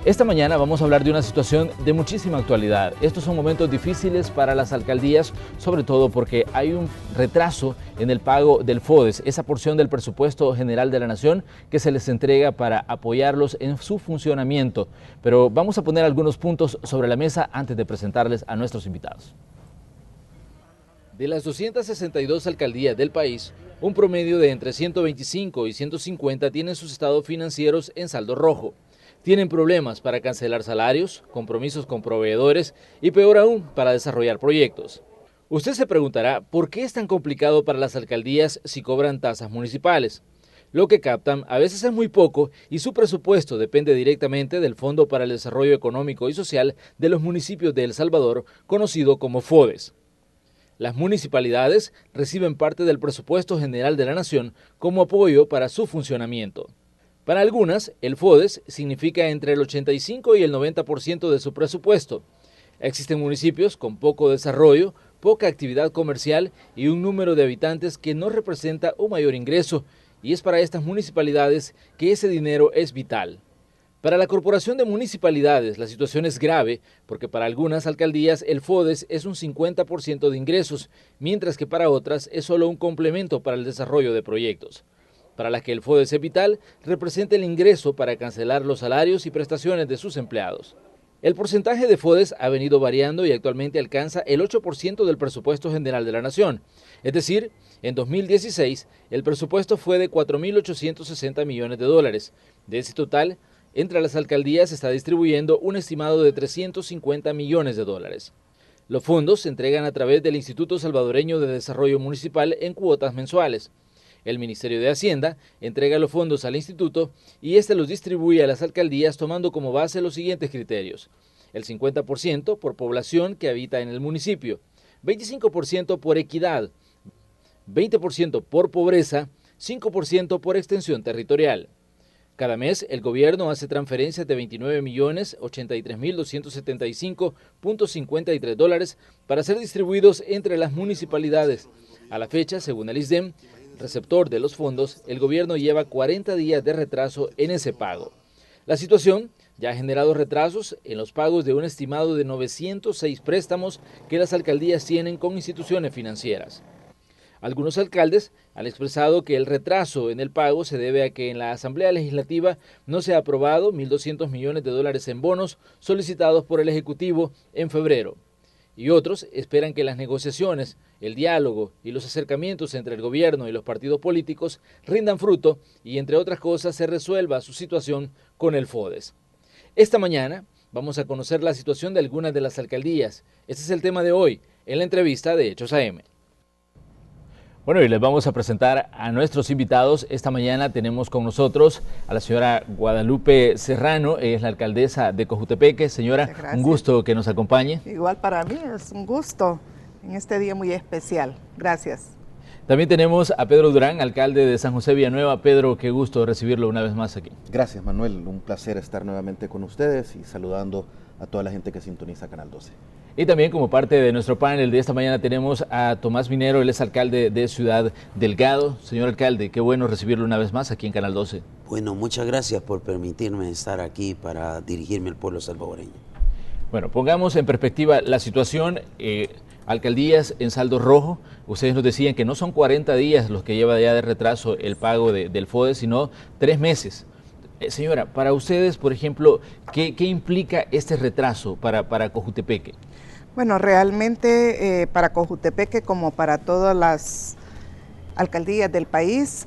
Esta mañana vamos a hablar de una situación de muchísima actualidad. Estos son momentos difíciles para las alcaldías, sobre todo porque hay un retraso en el pago del FODES, esa porción del presupuesto general de la Nación que se les entrega para apoyarlos en su funcionamiento. Pero vamos a poner algunos puntos sobre la mesa antes de presentarles a nuestros invitados. De las 262 alcaldías del país, un promedio de entre 125 y 150 tienen sus estados financieros en saldo rojo. Tienen problemas para cancelar salarios, compromisos con proveedores y peor aún, para desarrollar proyectos. Usted se preguntará por qué es tan complicado para las alcaldías si cobran tasas municipales. Lo que captan a veces es muy poco y su presupuesto depende directamente del Fondo para el Desarrollo Económico y Social de los municipios de El Salvador, conocido como FODES. Las municipalidades reciben parte del presupuesto general de la Nación como apoyo para su funcionamiento. Para algunas, el FODES significa entre el 85 y el 90% de su presupuesto. Existen municipios con poco desarrollo, poca actividad comercial y un número de habitantes que no representa un mayor ingreso, y es para estas municipalidades que ese dinero es vital. Para la Corporación de Municipalidades la situación es grave porque para algunas alcaldías el FODES es un 50% de ingresos, mientras que para otras es solo un complemento para el desarrollo de proyectos. Para las que el FODES es vital, representa el ingreso para cancelar los salarios y prestaciones de sus empleados. El porcentaje de FODES ha venido variando y actualmente alcanza el 8% del presupuesto general de la Nación. Es decir, en 2016 el presupuesto fue de 4.860 millones de dólares. De ese total, entre las alcaldías se está distribuyendo un estimado de 350 millones de dólares. Los fondos se entregan a través del Instituto Salvadoreño de Desarrollo Municipal en cuotas mensuales. El Ministerio de Hacienda entrega los fondos al instituto y este los distribuye a las alcaldías tomando como base los siguientes criterios: el 50% por población que habita en el municipio, 25% por equidad, 20% por pobreza, 5% por extensión territorial. Cada mes, el gobierno hace transferencias de 29.083.275.53 dólares para ser distribuidos entre las municipalidades. A la fecha, según el ISDEM, receptor de los fondos, el gobierno lleva 40 días de retraso en ese pago. La situación ya ha generado retrasos en los pagos de un estimado de 906 préstamos que las alcaldías tienen con instituciones financieras. Algunos alcaldes han expresado que el retraso en el pago se debe a que en la Asamblea Legislativa no se ha aprobado 1.200 millones de dólares en bonos solicitados por el Ejecutivo en febrero. Y otros esperan que las negociaciones, el diálogo y los acercamientos entre el gobierno y los partidos políticos rindan fruto y, entre otras cosas, se resuelva su situación con el FODES. Esta mañana vamos a conocer la situación de algunas de las alcaldías. Este es el tema de hoy en la entrevista de Hechos AM. Bueno, y les vamos a presentar a nuestros invitados. Esta mañana tenemos con nosotros a la señora Guadalupe Serrano, es la alcaldesa de Cojutepeque. Señora, un gusto que nos acompañe. Igual para mí es un gusto en este día muy especial. Gracias. También tenemos a Pedro Durán, alcalde de San José Villanueva. Pedro, qué gusto recibirlo una vez más aquí. Gracias, Manuel. Un placer estar nuevamente con ustedes y saludando a toda la gente que sintoniza Canal 12. Y también como parte de nuestro panel de esta mañana tenemos a Tomás Minero, él es alcalde de Ciudad Delgado. Señor alcalde, qué bueno recibirlo una vez más aquí en Canal 12. Bueno, muchas gracias por permitirme estar aquí para dirigirme al pueblo salvadoreño. Bueno, pongamos en perspectiva la situación. Alcaldías en saldo rojo, ustedes nos decían que no son 40 días los que lleva ya de retraso el pago del FODES, sino 3 meses. Señora, para ustedes, por ejemplo, ¿qué implica este retraso para Cojutepeque? Bueno, realmente para Cojutepeque, como para todas las alcaldías del país,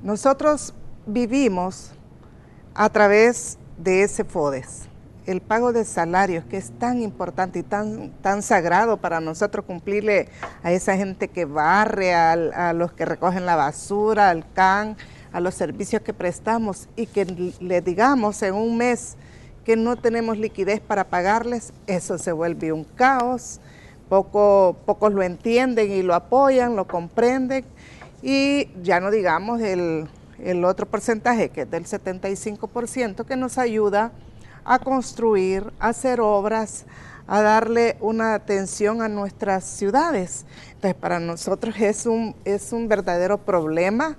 nosotros vivimos a través de ese FODES. El pago de salarios, que es tan importante y tan sagrado para nosotros cumplirle a esa gente que barre, a los que recogen la basura, al CAN, a los servicios que prestamos, y que le digamos en un mes que no tenemos liquidez para pagarles, eso se vuelve un caos. Pocos lo entienden y lo apoyan, lo comprenden, y ya no digamos el otro porcentaje, que es del 75%, que nos ayuda a construir, a hacer obras, a darle una atención a nuestras ciudades. Entonces, para nosotros es un verdadero problema.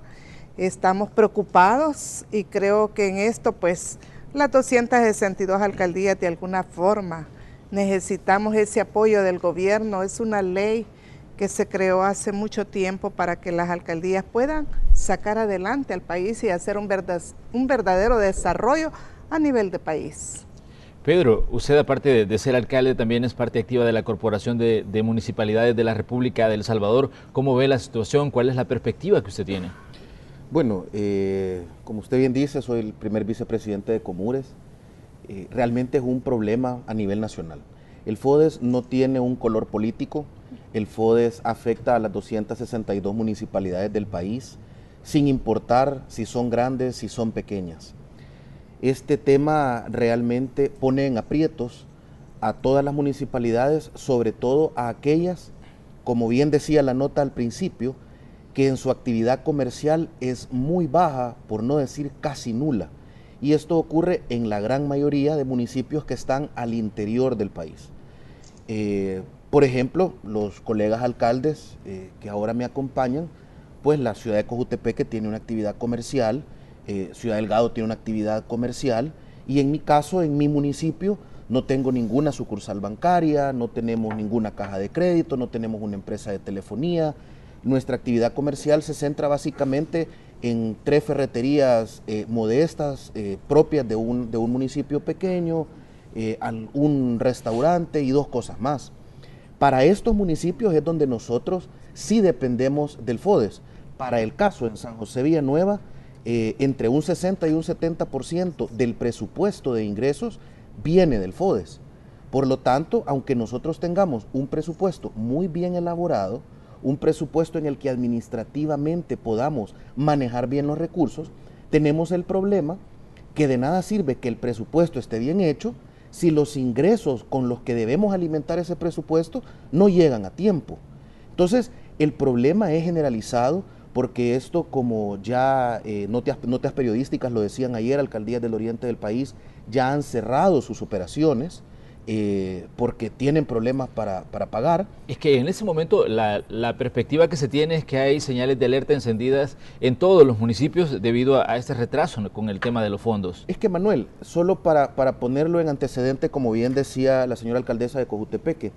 Estamos preocupados y creo que en esto pues Las 262 alcaldías de alguna forma necesitamos ese apoyo del gobierno. Es una ley que se creó hace mucho tiempo para que las alcaldías puedan sacar adelante al país y hacer un verdadero desarrollo a nivel de país. Pedro, usted aparte de ser alcalde también es parte activa de la Corporación de Municipalidades de la República de El Salvador. ¿Cómo ve la situación? ¿Cuál es la perspectiva que usted tiene? Bueno, como usted bien dice, soy el primer vicepresidente de Comures. Realmente es un problema a nivel nacional. El FODES no tiene un color político. El FODES afecta a las 262 municipalidades del país, sin importar si son grandes, si son pequeñas. Este tema realmente pone en aprietos a todas las municipalidades, sobre todo a aquellas, como bien decía la nota al principio, que en su actividad comercial es muy baja, por no decir casi nula. Y esto ocurre en la gran mayoría de municipios que están al interior del país. Por ejemplo, los colegas alcaldes que ahora me acompañan, pues la ciudad de Cojutepeque tiene una actividad comercial, Ciudad Delgado tiene una actividad comercial, y en mi caso, en mi municipio, no tengo ninguna sucursal bancaria, no tenemos ninguna caja de crédito, no tenemos una empresa de telefonía. Nuestra actividad comercial se centra básicamente en 3 ferreterías modestas, propias de un municipio pequeño, un restaurante y 2 cosas más. Para estos municipios es donde nosotros sí dependemos del FODES. Para el caso en San José Villanueva, entre un 60 y un 70% del presupuesto de ingresos viene del FODES. Por lo tanto, aunque nosotros tengamos un presupuesto muy bien elaborado, un presupuesto en el que administrativamente podamos manejar bien los recursos, tenemos el problema que de nada sirve que el presupuesto esté bien hecho si los ingresos con los que debemos alimentar ese presupuesto no llegan a tiempo. Entonces, el problema es generalizado porque esto, como ya notas periodísticas lo decían ayer, alcaldías del oriente del país ya han cerrado sus operaciones porque tienen problemas para pagar. Es que en ese momento la perspectiva que se tiene es que hay señales de alerta encendidas en todos los municipios debido a este retraso con el tema de los fondos. Es que, Manuel, solo para ponerlo en antecedente, como bien decía la señora alcaldesa de Cojutepeque,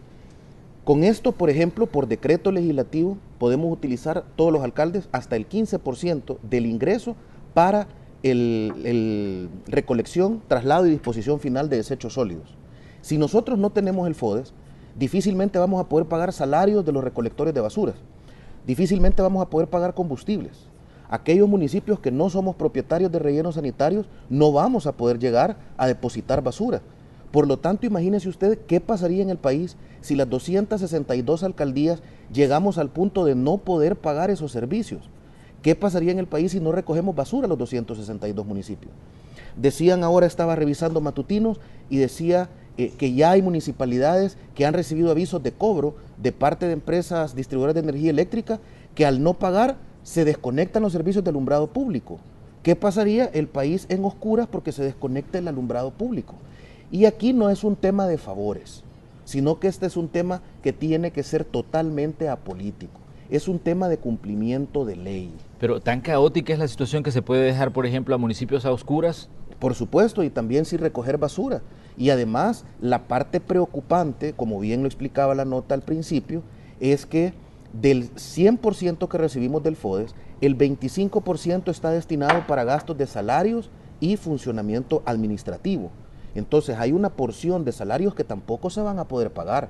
con esto, por ejemplo, por decreto legislativo, podemos utilizar todos los alcaldes hasta el 15% del ingreso para el recolección, traslado y disposición final de desechos sólidos. Si nosotros no tenemos el FODES, difícilmente vamos a poder pagar salarios de los recolectores de basuras, difícilmente vamos a poder pagar combustibles. Aquellos municipios que no somos propietarios de rellenos sanitarios, no vamos a poder llegar a depositar basura. Por lo tanto, imagínese usted qué pasaría en el país si las 262 alcaldías llegamos al punto de no poder pagar esos servicios. ¿Qué pasaría en el país si no recogemos basura los 262 municipios? Decían ahora, estaba revisando matutinos y decía que ya hay municipalidades que han recibido avisos de cobro de parte de empresas distribuidoras de energía eléctrica que al no pagar se desconectan los servicios de alumbrado público. ¿Qué pasaría? El país en oscuras porque se desconecta el alumbrado público. Y aquí no es un tema de favores, sino que este es un tema que tiene que ser totalmente apolítico. Es un tema de cumplimiento de ley. Pero ¿tan caótica es la situación que se puede dejar, por ejemplo, a municipios a oscuras? Por supuesto, y también sin recoger basura. Y además, la parte preocupante, como bien lo explicaba la nota al principio, es que del 100% que recibimos del FODES, el 25% está destinado para gastos de salarios y funcionamiento administrativo. Entonces hay una porción de salarios que tampoco se van a poder pagar.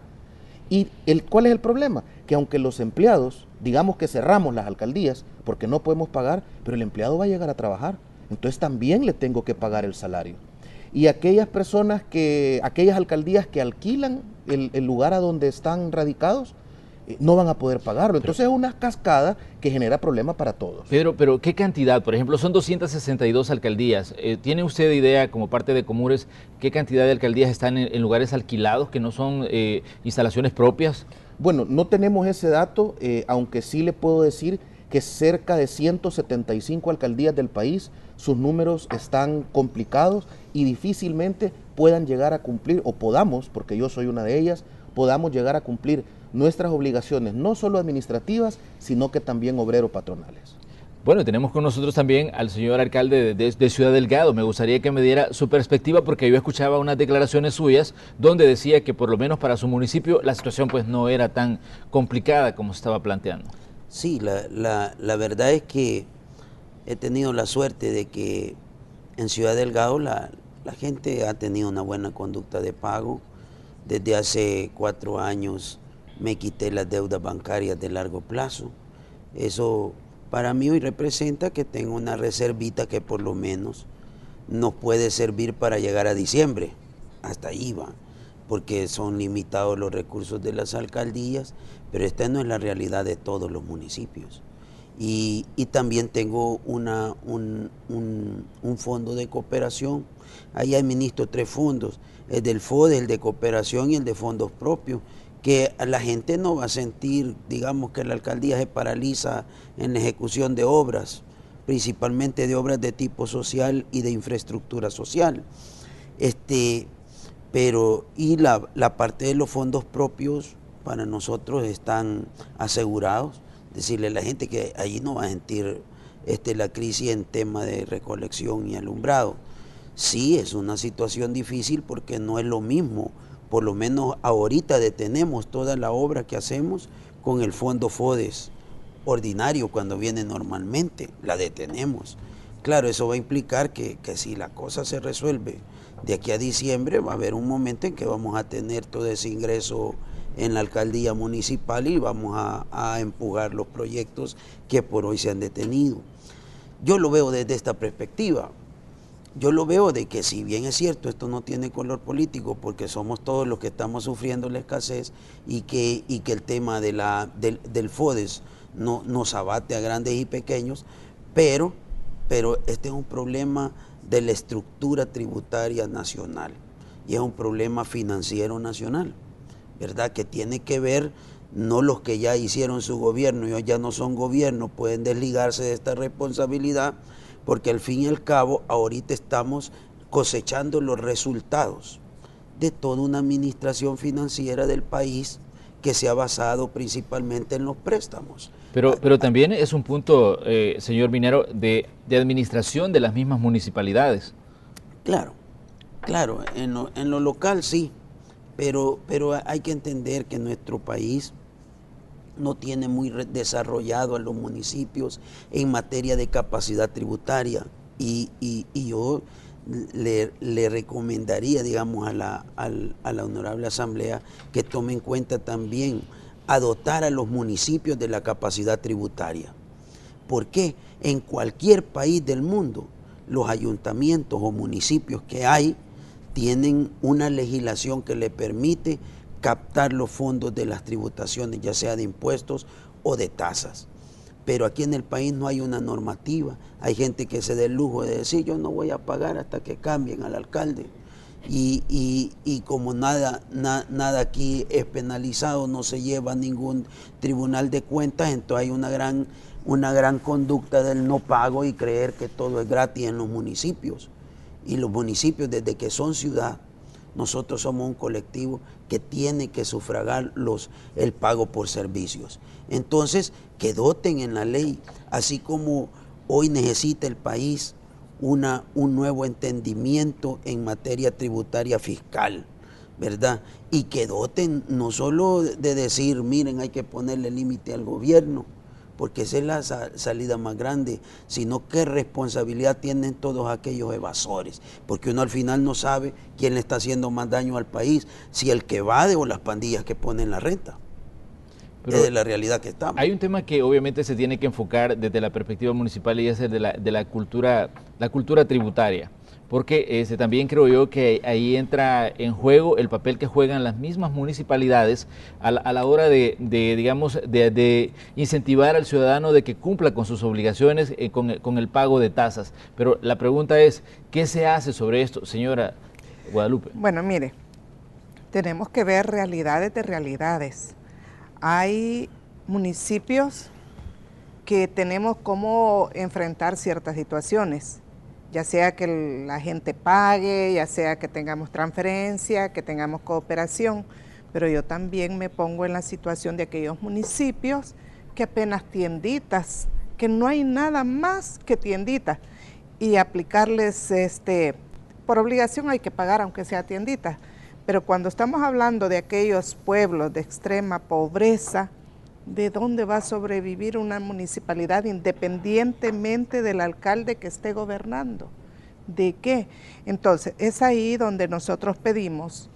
¿Y cuál es el problema? Que aunque los empleados, digamos que cerramos las alcaldías porque no podemos pagar, pero el empleado va a llegar a trabajar. Entonces también le tengo que pagar el salario. Y aquellas personas aquellas alcaldías que alquilan el lugar a donde están radicados, no van a poder pagarlo. Entonces es una cascada que genera problemas para todos. Pero ¿qué cantidad? Por ejemplo, son 262 alcaldías. ¿Tiene usted idea, como parte de Comures, qué cantidad de alcaldías están en lugares alquilados, que no son instalaciones propias? Bueno, no tenemos ese dato, aunque sí le puedo decir que cerca de 175 alcaldías del país, sus números están complicados y difícilmente puedan llegar a cumplir, o podamos, porque yo soy una de ellas, podamos llegar a cumplir nuestras obligaciones, no solo administrativas, sino que también obrero-patronales. Bueno, tenemos con nosotros también al señor alcalde de Ciudad Delgado. Me gustaría que me diera su perspectiva porque yo escuchaba unas declaraciones suyas donde decía que por lo menos para su municipio la situación pues no era tan complicada como se estaba planteando. Sí, la verdad es que he tenido la suerte de que en Ciudad Delgado la gente ha tenido una buena conducta de pago. Desde hace 4 años me quité las deudas bancarias de largo plazo. Eso para mí hoy representa que tengo una reservita que por lo menos nos puede servir para llegar a diciembre. Hasta ahí va, porque son limitados los recursos de las alcaldías, pero esta no es la realidad de todos los municipios. Y también tengo un fondo de cooperación. Ahí administro 3 fondos, el del FODE, el de cooperación y el de fondos propios, que la gente no va a sentir, digamos, que la alcaldía se paraliza en la ejecución de obras, principalmente de obras de tipo social y de infraestructura social. Pero la parte de los fondos propios para nosotros están asegurados. Decirle a la gente que allí no va a sentir la crisis en tema de recolección y alumbrado. Sí, es una situación difícil porque no es lo mismo. Por lo menos ahorita detenemos toda la obra que hacemos con el fondo FODES ordinario cuando viene normalmente, la detenemos. Claro, eso va a implicar que si la cosa se resuelve de aquí a diciembre, va a haber un momento en que vamos a tener todo ese ingreso en la alcaldía municipal y vamos a empujar los proyectos que por hoy se han detenido. Yo lo veo desde esta perspectiva. Yo lo veo de que si bien es cierto, esto no tiene color político porque somos todos los que estamos sufriendo la escasez y que el tema del FODES nos abate a grandes y pequeños, pero este es un problema de la estructura tributaria nacional y es un problema financiero nacional, ¿verdad? Que tiene que ver, no los que ya hicieron su gobierno y hoy ya no son gobierno, pueden desligarse de esta responsabilidad, porque al fin y al cabo ahorita estamos cosechando los resultados de toda una administración financiera del país que se ha basado principalmente en los préstamos. Pero también es un punto, señor Minero, de administración de las mismas municipalidades. Claro, en lo local sí, pero hay que entender que nuestro país no tiene muy desarrollado a los municipios en materia de capacidad tributaria y yo le recomendaría, digamos, a la Honorable Asamblea que tome en cuenta también a dotar a los municipios de la capacidad tributaria. ¿Por qué? En cualquier país del mundo, los ayuntamientos o municipios que hay tienen una legislación que le permite captar los fondos de las tributaciones, ya sea de impuestos o de tasas. Pero aquí en el país no hay una normativa. Hay gente que se da el lujo de decir, yo no voy a pagar hasta que cambien al alcalde. Y como nada aquí es penalizado, no se lleva a ningún tribunal de cuentas, entonces hay una gran conducta del no pago y creer que todo es gratis en los municipios. Y los municipios, desde que son ciudad, nosotros somos un colectivo que tiene que sufragar el pago por servicios. Entonces, que doten en la ley, así como hoy necesita el país un nuevo entendimiento en materia tributaria fiscal, ¿verdad? Y que doten no solo de decir, miren, hay que ponerle límite al gobierno, porque esa es la salida más grande, sino qué responsabilidad tienen todos aquellos evasores, porque uno al final no sabe quién le está haciendo más daño al país, si el que evade o las pandillas que ponen la renta. Pero es de la realidad que estamos. Hay un tema que obviamente se tiene que enfocar desde la perspectiva municipal y es el de la cultura tributaria. Porque también creo yo que ahí entra en juego el papel que juegan las mismas municipalidades a la hora de incentivar al ciudadano de que cumpla con sus obligaciones con el pago de tasas. Pero la pregunta es, ¿qué se hace sobre esto, señora Guadalupe? Bueno, mire, tenemos que ver realidades de realidades. Hay municipios que tenemos cómo enfrentar ciertas situaciones, ya sea que la gente pague, ya sea que tengamos transferencia, que tengamos cooperación, pero yo también me pongo en la situación de aquellos municipios que apenas tienditas, que no hay nada más que tienditas y aplicarles, por obligación hay que pagar aunque sea tienditas, pero cuando estamos hablando de aquellos pueblos de extrema pobreza, ¿de dónde va a sobrevivir una municipalidad independientemente del alcalde que esté gobernando? ¿De qué? Entonces, es ahí donde nosotros pedimos,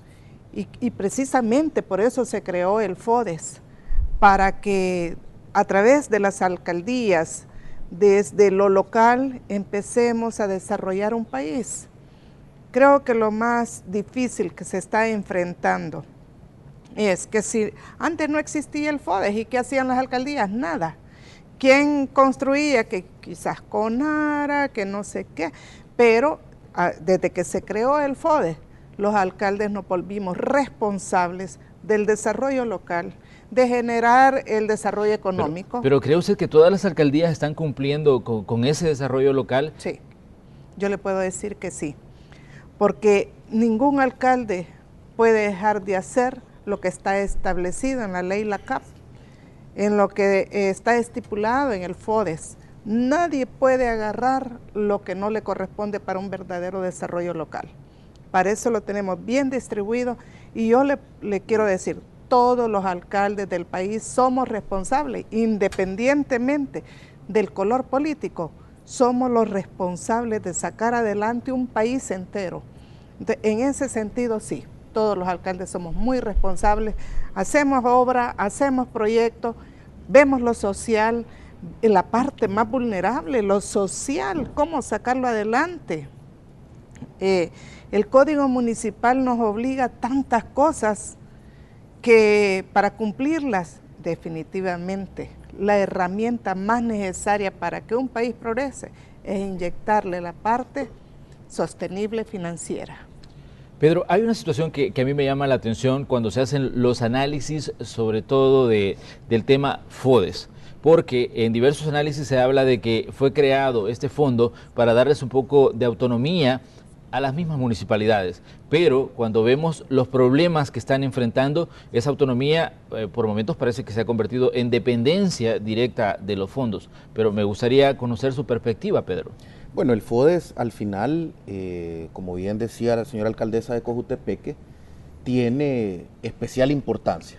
y precisamente por eso se creó el FODES, para que a través de las alcaldías, desde lo local, empecemos a desarrollar un país. Creo que lo más difícil que se está enfrentando es que si antes no existía el FODES, ¿y qué hacían las alcaldías? Nada. ¿Quién construía? Que quizás Conara, que no sé qué, pero desde que se creó el FODES, los alcaldes nos volvimos responsables del desarrollo local, de generar el desarrollo económico. Pero ¿cree usted que todas las alcaldías están cumpliendo con ese desarrollo local? Sí, yo le puedo decir que sí, porque ningún alcalde puede dejar de hacer lo que está establecido en la ley LACAP, en lo que está estipulado en el FODES. Nadie puede agarrar lo que no le corresponde para un verdadero desarrollo local. Para eso lo tenemos bien distribuido, y yo le quiero decir, todos los alcaldes del país somos responsables, independientemente del color político, somos los responsables de sacar adelante un país entero. En ese sentido, sí, todos los alcaldes somos muy responsables, hacemos obra, hacemos proyectos, vemos lo social, la parte más vulnerable, lo social, cómo sacarlo adelante. El Código Municipal nos obliga a tantas cosas que para cumplirlas, definitivamente, la herramienta más necesaria para que un país progrese es inyectarle la parte sostenible financiera. Pedro, hay una situación que a mí me llama la atención cuando se hacen los análisis, sobre todo del tema FODES, porque en diversos análisis se habla de que fue creado este fondo para darles un poco de autonomía a las mismas municipalidades, pero cuando vemos los problemas que están enfrentando, esa autonomía por momentos parece que se ha convertido en dependencia directa de los fondos, pero me gustaría conocer su perspectiva, Pedro. Bueno, el FODES al final, como bien decía la señora alcaldesa de Cojutepeque, tiene especial importancia.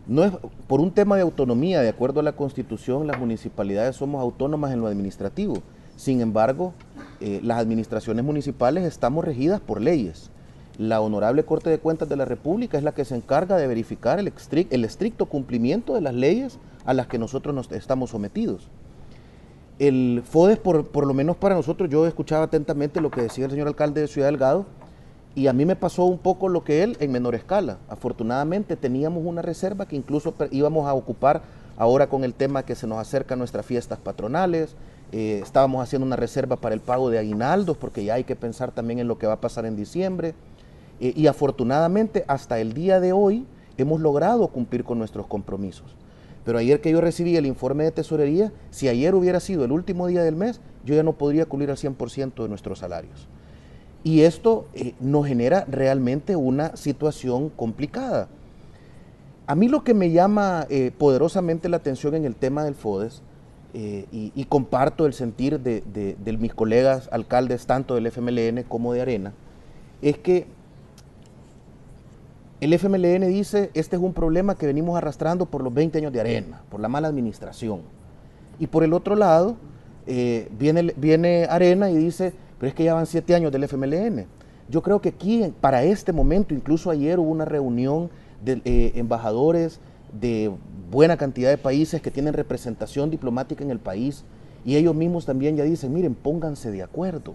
No es por un tema de autonomía, de acuerdo a la Constitución, las municipalidades somos autónomas en lo administrativo. Sin embargo, las administraciones municipales estamos regidas por leyes. La Honorable Corte de Cuentas de la República es la que se encarga de verificar el estricto cumplimiento de las leyes a las que nosotros nos estamos sometidos. El FODES, por lo menos para nosotros, yo escuchaba atentamente lo que decía el señor alcalde de Ciudad Delgado, y a mí me pasó un poco lo que él en menor escala. Afortunadamente teníamos una reserva que incluso íbamos a ocupar ahora con el tema que se nos acercan nuestras fiestas patronales. Estábamos haciendo una reserva para el pago de aguinaldos, porque ya hay que pensar también en lo que va a pasar en diciembre. Y afortunadamente hasta el día de hoy hemos logrado cumplir con nuestros compromisos. Pero ayer que yo recibí el informe de tesorería, si ayer hubiera sido el último día del mes, yo ya no podría cubrir al 100% de nuestros salarios. Y esto nos genera realmente una situación complicada. A mí lo que me llama poderosamente la atención en el tema del FODES, y comparto el sentir de mis colegas alcaldes, tanto del FMLN como de Arena, es que el FMLN dice, este es un problema que venimos arrastrando por los 20 años de Arena, por la mala administración. Y por el otro lado, viene Arena y dice, pero es que ya van 7 años del FMLN. Yo creo que aquí, para este momento, incluso ayer hubo una reunión de embajadores de buena cantidad de países que tienen representación diplomática en el país, y ellos mismos también ya dicen, miren, pónganse de acuerdo,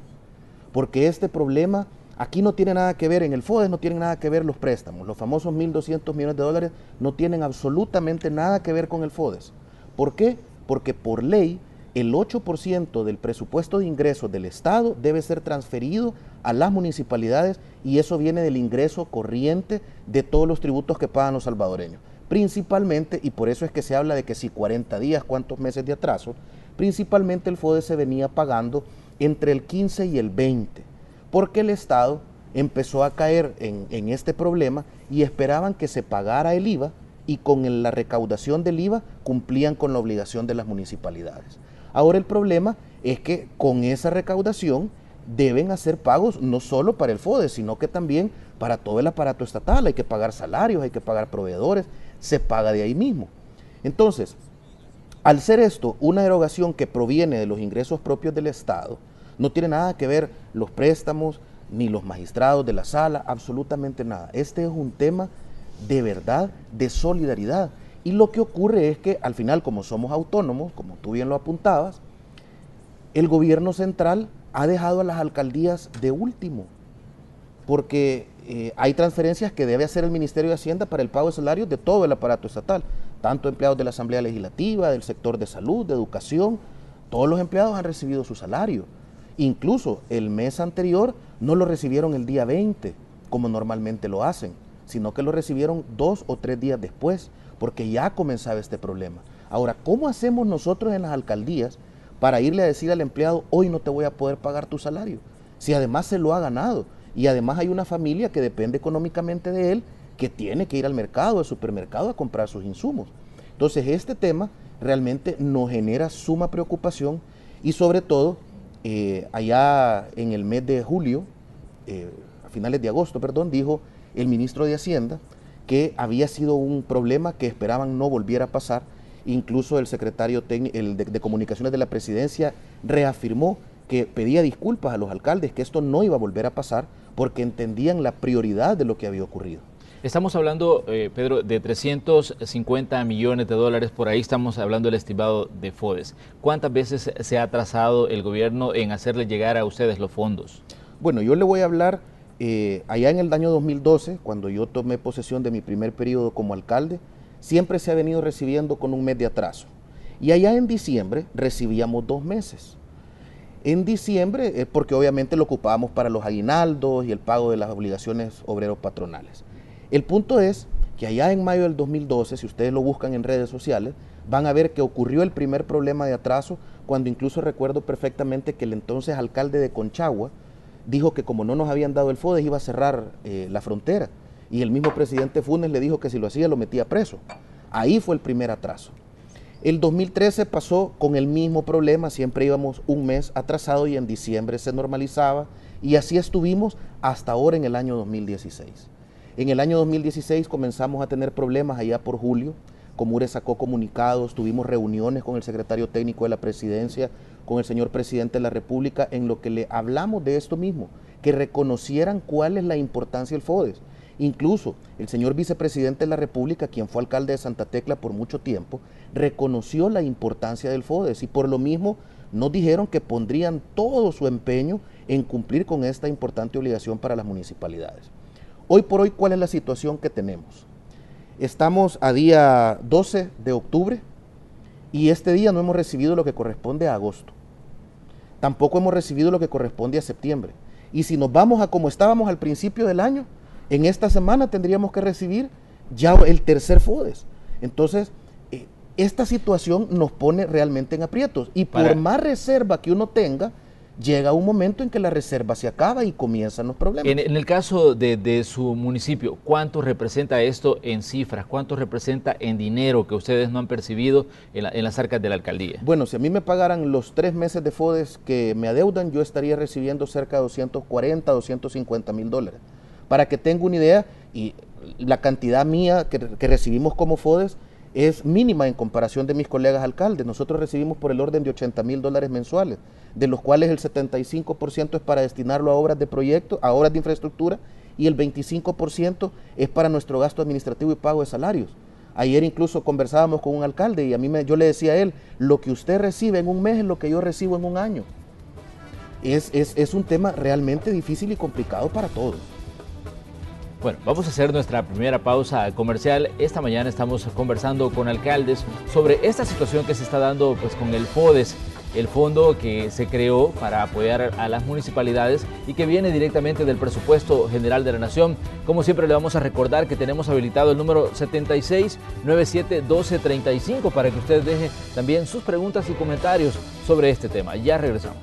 porque este problema aquí no tiene nada que ver, en el FODES no tienen nada que ver los préstamos, los famosos 1.200 millones de dólares no tienen absolutamente nada que ver con el FODES. ¿Por qué? Porque por ley el 8% del presupuesto de ingresos del Estado debe ser transferido a las municipalidades, y eso viene del ingreso corriente de todos los tributos que pagan los salvadoreños. Principalmente, y por eso es que se habla de que si 40 días, cuántos meses de atraso, principalmente el FODES se venía pagando entre el 15 y el 20, porque el Estado empezó a caer en este problema y esperaban que se pagara el IVA, y con la recaudación del IVA cumplían con la obligación de las municipalidades. Ahora el problema es que con esa recaudación deben hacer pagos no solo para el FODES, sino que también para todo el aparato estatal. Hay que pagar salarios, hay que pagar proveedores, se paga de ahí mismo. Entonces, al ser esto una erogación que proviene de los ingresos propios del Estado, no tiene nada que ver los préstamos ni los magistrados de la sala, absolutamente nada. Este es un tema de verdad, de solidaridad. Y lo que ocurre es que al final, como somos autónomos, como tú bien lo apuntabas, el gobierno central ha dejado a las alcaldías de último, porque hay transferencias que debe hacer el Ministerio de Hacienda para el pago de salarios de todo el aparato estatal, tanto empleados de la Asamblea Legislativa, del sector de salud, de educación, todos los empleados han recibido su salario. Incluso el mes anterior no lo recibieron el día 20, como normalmente lo hacen, sino que lo recibieron 2 o 3 días después, porque ya comenzaba este problema. Ahora, ¿cómo hacemos nosotros en las alcaldías para irle a decir al empleado, hoy no te voy a poder pagar tu salario? Si además se lo ha ganado, y además hay una familia que depende económicamente de él, que tiene que ir al mercado, al supermercado a comprar sus insumos. Entonces este tema realmente nos genera suma preocupación y sobre todo allá en el mes de julio, a finales de agosto, perdón, dijo el ministro de Hacienda que había sido un problema que esperaban no volviera a pasar. Incluso el secretario de Comunicaciones de la Presidencia reafirmó que pedía disculpas a los alcaldes, que esto no iba a volver a pasar porque entendían la prioridad de lo que había ocurrido. Estamos hablando, Pedro, de 350 millones de dólares, por ahí estamos hablando del estimado de FODES. ¿Cuántas veces se ha atrasado el gobierno en hacerle llegar a ustedes los fondos? Bueno, yo le voy a hablar, allá en el año 2012, cuando yo tomé posesión de mi primer periodo como alcalde, siempre se ha venido recibiendo con un mes de atraso. Y allá en diciembre recibíamos 2 meses. En diciembre, porque obviamente lo ocupábamos para los aguinaldos y el pago de las obligaciones obreros patronales. El punto es que allá en mayo del 2012, si ustedes lo buscan en redes sociales, van a ver que ocurrió el primer problema de atraso, cuando incluso recuerdo perfectamente que el entonces alcalde de Conchagua dijo que como no nos habían dado el FODES iba a cerrar la frontera, y el mismo presidente Funes le dijo que si lo hacía lo metía preso. Ahí fue el primer atraso. El 2013 pasó con el mismo problema, siempre íbamos un mes atrasado y en diciembre se normalizaba, y así estuvimos hasta ahora en el año 2016. En el año 2016 comenzamos a tener problemas allá por julio. Comures sacó comunicados, tuvimos reuniones con el secretario técnico de la presidencia, con el señor presidente de la República, en lo que le hablamos de esto mismo, que reconocieran cuál es la importancia del FODES. Incluso el señor vicepresidente de la República, quien fue alcalde de Santa Tecla por mucho tiempo, reconoció la importancia del FODES y por lo mismo nos dijeron que pondrían todo su empeño en cumplir con esta importante obligación para las municipalidades. Hoy por hoy, ¿cuál es la situación que tenemos? Estamos a día 12 de octubre y este día no hemos recibido lo que corresponde a agosto. Tampoco hemos recibido lo que corresponde a septiembre. Y si nos vamos a como estábamos al principio del año, en esta semana tendríamos que recibir ya el tercer FODES. Entonces, esta situación nos pone realmente en aprietos. Y por más reserva que uno tenga, llega un momento en que la reserva se acaba y comienzan los problemas. En el caso de su municipio, ¿cuánto representa esto en cifras? ¿Cuánto representa en dinero que ustedes no han percibido en las arcas de la alcaldía? Bueno, si a mí me pagaran los 3 meses de FODES que me adeudan, yo estaría recibiendo cerca de 240, 250 mil dólares. Para que tenga una idea, y la cantidad mía que recibimos como FODES es mínima en comparación de mis colegas alcaldes. Nosotros recibimos por el orden de 80 mil dólares mensuales, de los cuales el 75% es para destinarlo a obras de proyecto, a obras de infraestructura, y el 25% es para nuestro gasto administrativo y pago de salarios. Ayer incluso conversábamos con un alcalde y yo le decía a él, lo que usted recibe en un mes es lo que yo recibo en un año. Es un tema realmente difícil y complicado para todos. Bueno, vamos a hacer nuestra primera pausa comercial. Esta mañana estamos conversando con alcaldes sobre esta situación que se está dando pues, con el FODES, el fondo que se creó para apoyar a las municipalidades y que viene directamente del presupuesto general de la Nación. Como siempre le vamos a recordar que tenemos habilitado el número 76971235 para que usted deje también sus preguntas y comentarios sobre este tema. Ya regresamos.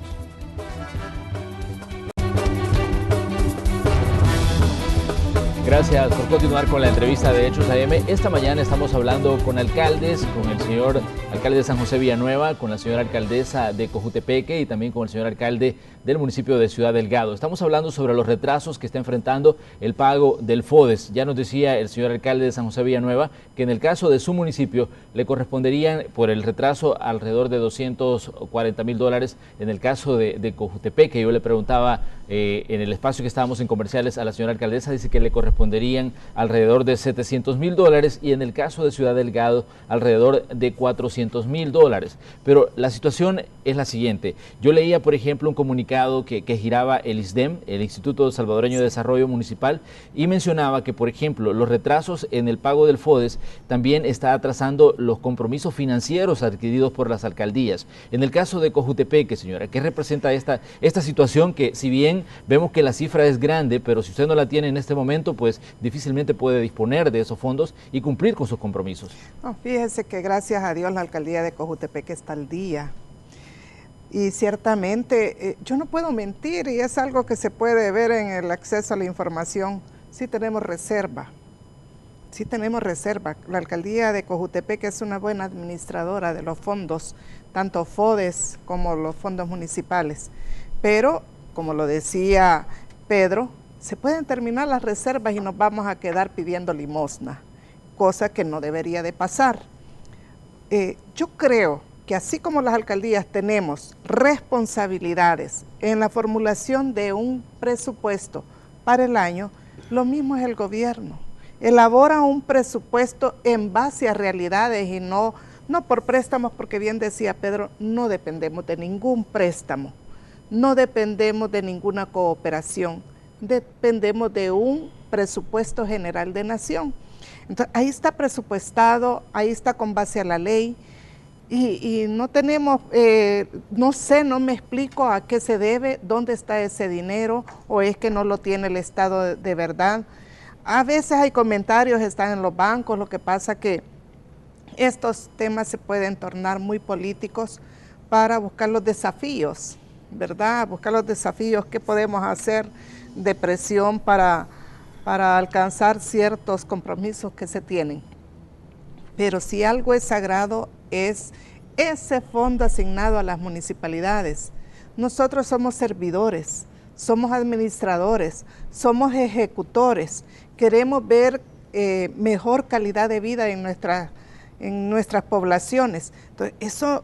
Gracias por continuar con la entrevista de Hechos AM. Esta mañana estamos hablando con alcaldes, con el señor alcalde de San José Villanueva, con la señora alcaldesa de Cojutepeque y también con el señor alcalde del municipio de Ciudad Delgado. Estamos hablando sobre los retrasos que está enfrentando el pago del FODES. Ya nos decía el señor alcalde de San José Villanueva que en el caso de su municipio le corresponderían por el retraso alrededor de $240,000. En el caso de Cojutepeque, yo le preguntaba en el espacio que estábamos en comerciales a la señora alcaldesa, dice que le corresponderían alrededor de $700,000 y en el caso de Ciudad Delgado alrededor de $400,000. Pero la situación es la siguiente. Yo leía, por ejemplo, un comunicado que giraba el ISDEM, el Instituto Salvadoreño de Desarrollo Municipal, y mencionaba que, por ejemplo, los retrasos en el pago del FODES también está atrasando los compromisos financieros adquiridos por las alcaldías. En el caso de Cojutepeque, señora, ¿qué representa esta situación que, si bien vemos que la cifra es grande, pero si usted no la tiene en este momento, pues difícilmente puede disponer de esos fondos y cumplir con sus compromisos? No, fíjese que gracias a Dios la alcaldía de Cojutepeque está al día. Y ciertamente, yo no puedo mentir, y es algo que se puede ver en el acceso a la información. Sí tenemos reserva. Sí tenemos reserva. La alcaldía de Cojutepeque es una buena administradora de los fondos, tanto FODES como los fondos municipales. Pero, como lo decía Pedro, se pueden terminar las reservas y nos vamos a quedar pidiendo limosna, cosa que no debería de pasar. Yo creo que así como las alcaldías tenemos responsabilidades en la formulación de un presupuesto para el año, lo mismo es el gobierno. Elabora un presupuesto en base a realidades y no por préstamos, porque bien decía Pedro, no dependemos de ningún préstamo, no dependemos de ninguna cooperación, dependemos de un presupuesto general de nación. Entonces, ahí está presupuestado, ahí está con base a la ley, y no tenemos, no sé, no me explico a qué se debe, dónde está ese dinero, o es que no lo tiene el Estado de verdad. A veces hay comentarios, están en los bancos, lo que pasa que estos temas se pueden tornar muy políticos para buscar los desafíos, ¿verdad? Buscar los desafíos, qué podemos hacer de presión para alcanzar ciertos compromisos que se tienen. Pero si algo es sagrado es ese fondo asignado a las municipalidades. Nosotros somos servidores, somos administradores, somos ejecutores. Queremos ver mejor calidad de vida en nuestras poblaciones. Entonces,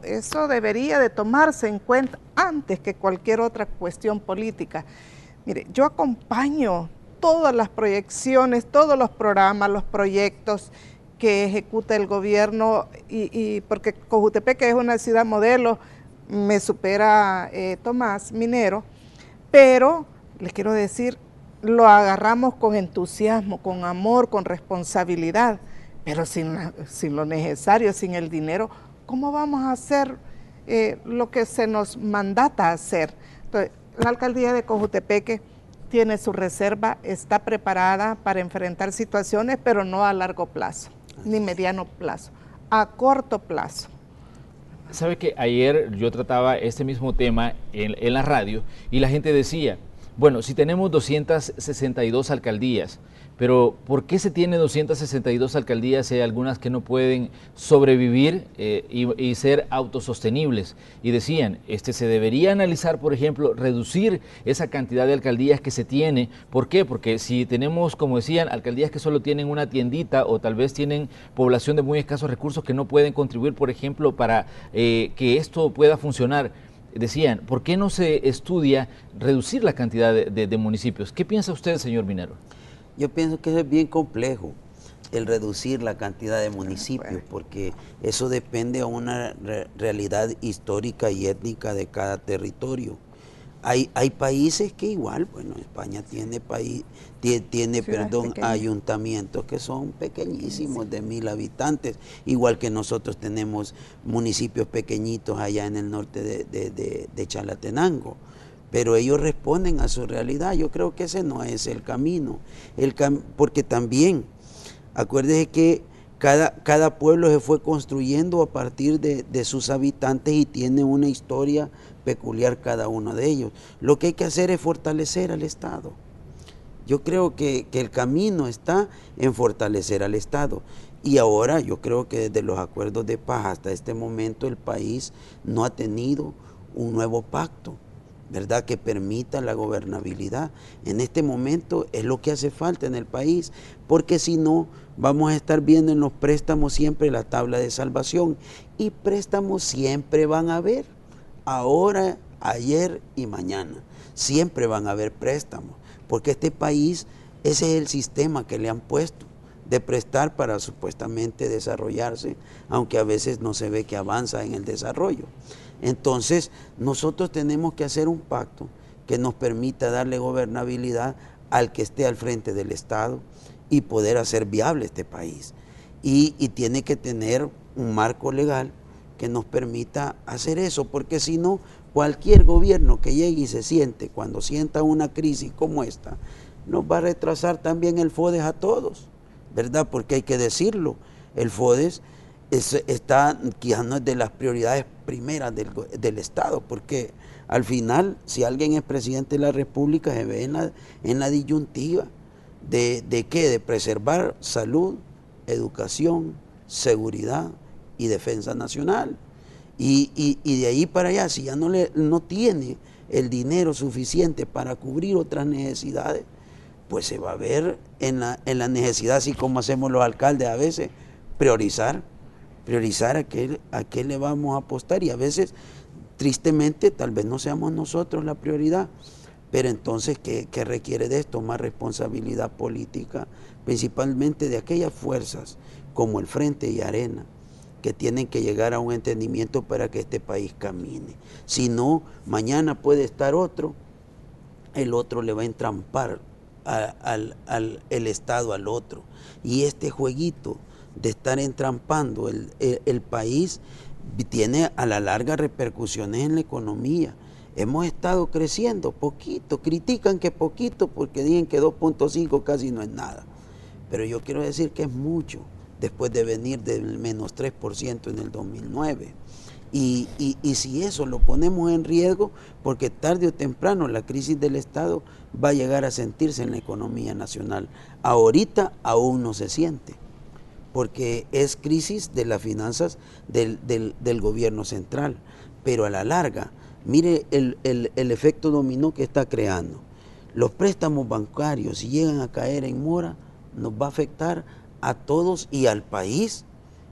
eso debería de tomarse en cuenta antes que cualquier otra cuestión política. Mire, yo acompaño todas las proyecciones, todos los programas, los proyectos que ejecuta el gobierno, y porque Cojutepeque es una ciudad modelo, me supera Tomás Minero, pero les quiero decir, lo agarramos con entusiasmo, con amor, con responsabilidad, pero sin lo necesario, sin el dinero, ¿cómo vamos a hacer lo que se nos mandata hacer? Entonces, la alcaldía de Cojutepeque tiene su reserva, está preparada para enfrentar situaciones, pero no a largo plazo, ni mediano plazo, a corto plazo. Sabe que ayer yo trataba este mismo tema en la radio y la gente decía, bueno, si tenemos 262 alcaldías, pero ¿por qué se tiene 262 alcaldías si hay algunas que no pueden sobrevivir y ser autosostenibles? Y decían, se debería analizar, por ejemplo, reducir esa cantidad de alcaldías que se tiene. ¿Por qué? Porque si tenemos, como decían, alcaldías que solo tienen una tiendita o tal vez tienen población de muy escasos recursos que no pueden contribuir, por ejemplo, para que esto pueda funcionar. Decían, ¿por qué no se estudia reducir la cantidad de municipios? ¿Qué piensa usted, señor Minero? Yo pienso que es bien complejo el reducir la cantidad de municipios, porque eso depende de una realidad histórica y étnica de cada territorio. Hay países que igual, bueno, España tiene ayuntamientos que son pequeñísimos, de 1000 habitantes, igual que nosotros tenemos municipios pequeñitos allá en el norte de Chalatenango. Pero ellos responden a su realidad. Yo creo que ese no es el camino. Porque también, acuérdese que cada pueblo se fue construyendo a partir de sus habitantes y tiene una historia peculiar cada uno de ellos. Lo que hay que hacer es fortalecer al Estado. Yo creo que el camino está en fortalecer al Estado. Y ahora yo creo que desde los acuerdos de paz hasta este momento el país no ha tenido un nuevo pacto, ¿verdad?, que permita la gobernabilidad. En este momento es lo que hace falta en el país, porque si no, vamos a estar viendo en los préstamos siempre la tabla de salvación, y préstamos siempre van a haber, ahora, ayer y mañana, siempre van a haber préstamos, porque este país, ese es el sistema que le han puesto, de prestar para supuestamente desarrollarse, aunque a veces no se ve que avanza en el desarrollo. Entonces, nosotros tenemos que hacer un pacto que nos permita darle gobernabilidad al que esté al frente del Estado y poder hacer viable este país. Y tiene que tener un marco legal que nos permita hacer eso, porque si no, cualquier gobierno que llegue y se siente, cuando sienta una crisis como esta, nos va a retrasar también el FODES a todos, ¿verdad? Porque hay que decirlo, el FODES está, quizás no es de las prioridades primeras del Estado, porque al final, si alguien es presidente de la República, se ve en la disyuntiva de ¿qué? De preservar salud, educación, seguridad y defensa nacional. Y de ahí para allá, si ya no tiene el dinero suficiente para cubrir otras necesidades, pues se va a ver en la necesidad, así como hacemos los alcaldes a veces, priorizar a qué le vamos a apostar, y a veces, tristemente, tal vez no seamos nosotros la prioridad, pero entonces, ¿qué requiere de esto? Más responsabilidad política, principalmente de aquellas fuerzas como el Frente y Arena, que tienen que llegar a un entendimiento para que este país camine. Si no, mañana puede estar otro, el otro le va a entrampar el Estado al otro. Y este jueguito de estar entrampando el país tiene a la larga repercusiones en la economía. Hemos estado creciendo poquito, critican que poquito porque dicen que 2.5 casi no es nada. Pero yo quiero decir que es mucho, después de venir del menos 3% en el 2009. Y si eso lo ponemos en riesgo, porque tarde o temprano la crisis del Estado va a llegar a sentirse en la economía nacional. Ahorita aún no se siente, porque es crisis de las finanzas del gobierno central. Pero a la larga, mire el efecto dominó que está creando. Los préstamos bancarios, si llegan a caer en mora, nos va a afectar a todos y al país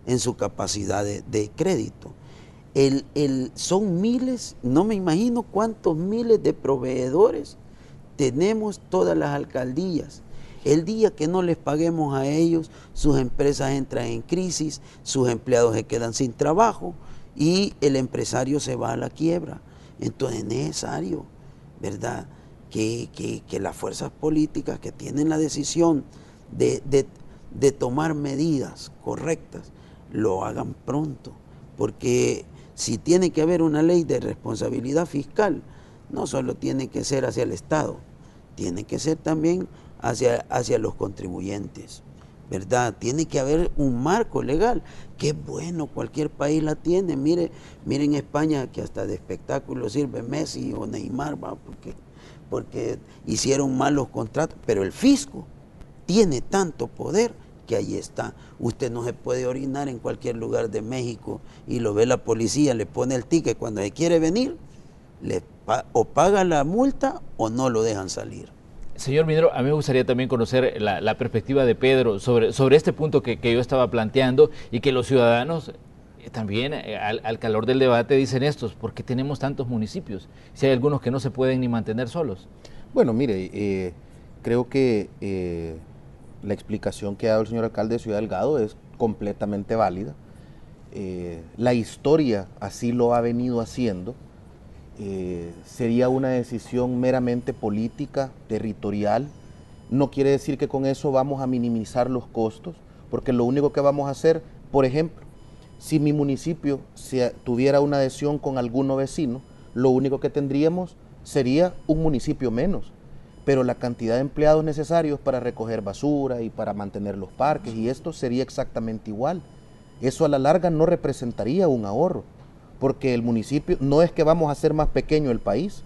en su capacidad de crédito. Son miles, no me imagino cuántos miles de proveedores tenemos todas las alcaldías. El día que no les paguemos a ellos, sus empresas entran en crisis, sus empleados se quedan sin trabajo y el empresario se va a la quiebra. Entonces es necesario, ¿verdad?, que las fuerzas políticas que tienen la decisión de tomar medidas correctas, lo hagan pronto, porque si tiene que haber una ley de responsabilidad fiscal, no solo tiene que ser hacia el Estado, tiene que ser también hacia los contribuyentes, ¿verdad? Tiene que haber un marco legal, que es bueno, cualquier país la tiene. Miren España, que hasta de espectáculo sirve Messi o Neymar, ¿va? Porque hicieron malos contratos, pero el fisco tiene tanto poder que ahí está. Usted no se puede orinar en cualquier lugar de México y lo ve la policía, le pone el ticket, cuando se quiere venir, o paga la multa o no lo dejan salir. Señor Minero, a mí me gustaría también conocer la perspectiva de Pedro sobre este punto que yo estaba planteando, y que los ciudadanos también al calor del debate dicen estos: ¿por qué tenemos tantos municipios? Si hay algunos que no se pueden ni mantener solos. Bueno, mire, creo que la explicación que ha dado el señor alcalde de Ciudad Delgado es completamente válida. La historia así lo ha venido haciendo. Sería una decisión meramente política, territorial. No quiere decir que con eso vamos a minimizar los costos, porque lo único que vamos a hacer, por ejemplo, si mi municipio tuviera una adhesión con alguno vecino, lo único que tendríamos sería un municipio menos, pero la cantidad de empleados necesarios para recoger basura y para mantener los parques y esto sería exactamente igual. Eso a la larga no representaría un ahorro, porque el municipio, no es que vamos a hacer más pequeño el país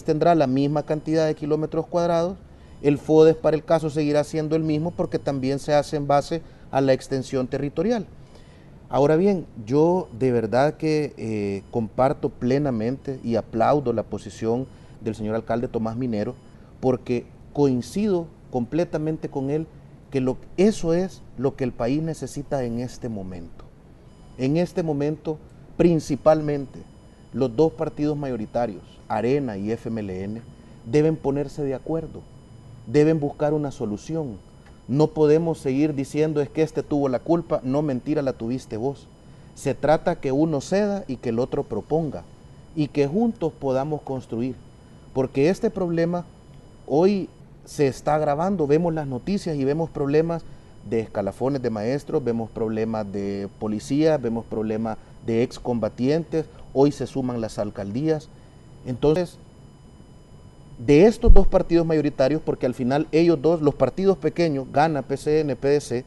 tendrá la misma cantidad de kilómetros cuadrados El FODES para el caso seguirá siendo el mismo porque también se hace en base a la extensión territorial. Ahora bien, yo de verdad que comparto plenamente y aplaudo la posición del señor alcalde Tomás Minero, porque coincido completamente con él que eso es lo que el país necesita en este momento. En este momento, principalmente, los dos partidos mayoritarios, Arena y FMLN, deben ponerse de acuerdo, deben buscar una solución. No podemos seguir diciendo es que este tuvo la culpa, no, mentira, la tuviste vos. Se trata que uno ceda y que el otro proponga y que juntos podamos construir, porque este problema hoy se está agravando. Vemos las noticias y vemos problemas de escalafones de maestros, vemos problemas de policías, vemos problemas de excombatientes, hoy se suman las alcaldías. Entonces, de estos dos partidos mayoritarios, porque al final ellos dos, los partidos pequeños, Gana, PCN, PDC,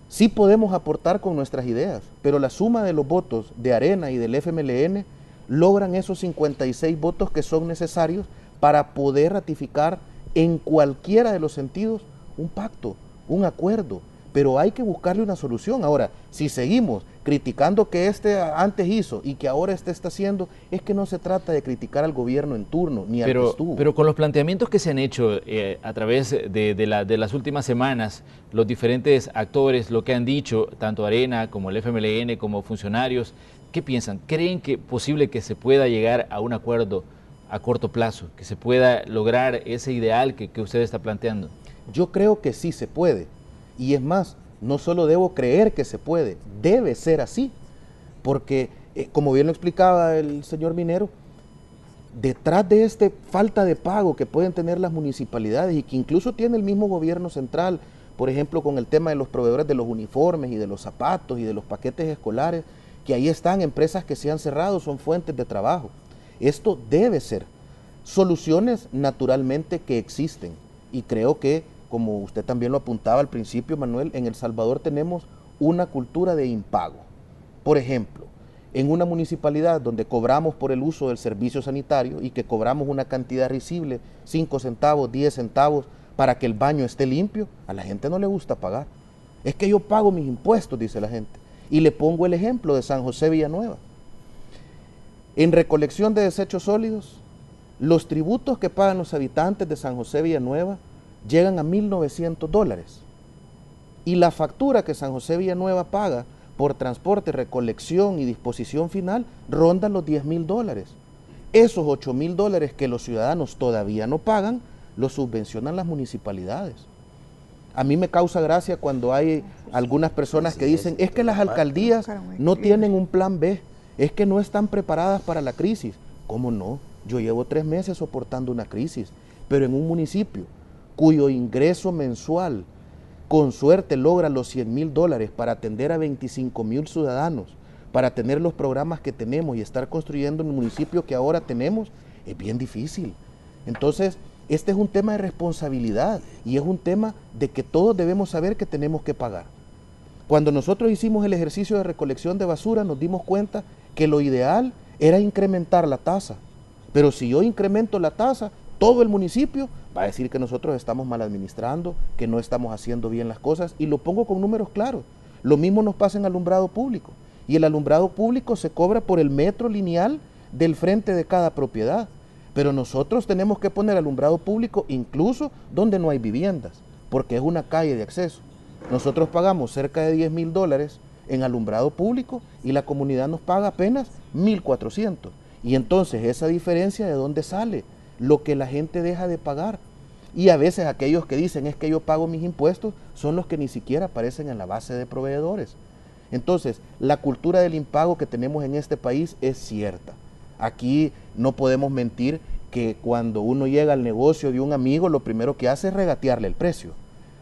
sí podemos aportar con nuestras ideas, pero la suma de los votos de Arena y del FMLN logran esos 56 votos que son necesarios para poder ratificar en cualquiera de los sentidos un pacto, un acuerdo, pero hay que buscarle una solución. Ahora, si seguimos criticando que antes hizo y que ahora está haciendo, es que no se trata de criticar al gobierno en turno, ni al que estuvo. Pero con los planteamientos que se han hecho a través de las últimas semanas, los diferentes actores, lo que han dicho, tanto Arena como el FMLN, como funcionarios, ¿qué piensan? ¿Creen que es posible que se pueda llegar a un acuerdo a corto plazo, que se pueda lograr ese ideal que usted está planteando? Yo creo que sí se puede. Y es más, no solo debo creer que se puede, debe ser así, porque como bien lo explicaba el señor Minero, detrás de esta falta de pago que pueden tener las municipalidades y que incluso tiene el mismo gobierno central, por ejemplo con el tema de los proveedores de los uniformes y de los zapatos y de los paquetes escolares, que ahí están empresas que se han cerrado, son fuentes de trabajo. Esto debe ser. Soluciones naturalmente que existen y creo que, como usted también lo apuntaba al principio, Manuel, en El Salvador tenemos una cultura de impago. Por ejemplo, en una municipalidad donde cobramos por el uso del servicio sanitario y que cobramos una cantidad risible, 5 centavos, 10 centavos, para que el baño esté limpio, a la gente no le gusta pagar. Es que yo pago mis impuestos, dice la gente. Y le pongo el ejemplo de San José Villanueva. En recolección de desechos sólidos, los tributos que pagan los habitantes de San José Villanueva llegan a $1,900 y la factura que San José Villanueva paga por transporte, recolección y disposición final ronda los $10,000. Esos $8,000 que los ciudadanos todavía no pagan, los subvencionan las municipalidades. A mí me causa gracia cuando hay algunas personas que dicen es que las alcaldías no tienen un plan B, es que no están preparadas para la crisis. ¿Cómo no? Yo llevo 3 meses soportando una crisis, pero en un municipio cuyo ingreso mensual con suerte logra los $100,000 para atender a 25,000 ciudadanos, para tener los programas que tenemos y estar construyendo el municipio que ahora tenemos, es bien difícil. Entonces, este es un tema de responsabilidad y es un tema de que todos debemos saber que tenemos que pagar. Cuando nosotros hicimos el ejercicio de recolección de basura, nos dimos cuenta que lo ideal era incrementar la tasa, pero si yo incremento la tasa, todo el municipio va a decir que nosotros estamos mal administrando, que no estamos haciendo bien las cosas, y lo pongo con números claros. Lo mismo nos pasa en alumbrado público, y el alumbrado público se cobra por el metro lineal del frente de cada propiedad, pero nosotros tenemos que poner alumbrado público incluso donde no hay viviendas, porque es una calle de acceso. Nosotros pagamos cerca de $10,000 en alumbrado público y la comunidad nos paga apenas 1,400. Y entonces esa diferencia, ¿de dónde sale? Lo que la gente deja de pagar. Y a veces aquellos que dicen es que yo pago mis impuestos son los que ni siquiera aparecen en la base de proveedores. Entonces, la cultura del impago que tenemos en este país es cierta. Aquí no podemos mentir que cuando uno llega al negocio de un amigo, lo primero que hace es regatearle el precio,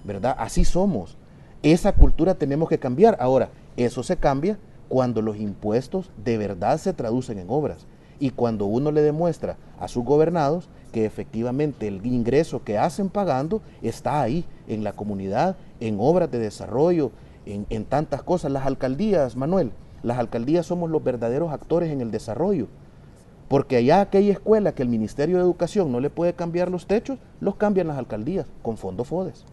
¿verdad? Así somos. Esa cultura tenemos que cambiar. Ahora, eso se cambia cuando los impuestos de verdad se traducen en obras. Y cuando uno le demuestra a sus gobernados que efectivamente el ingreso que hacen pagando está ahí, en la comunidad, en obras de desarrollo, en tantas cosas. Las alcaldías, Manuel, las alcaldías somos los verdaderos actores en el desarrollo, porque allá aquella escuela que el Ministerio de Educación no le puede cambiar los techos, los cambian las alcaldías con fondos FODES.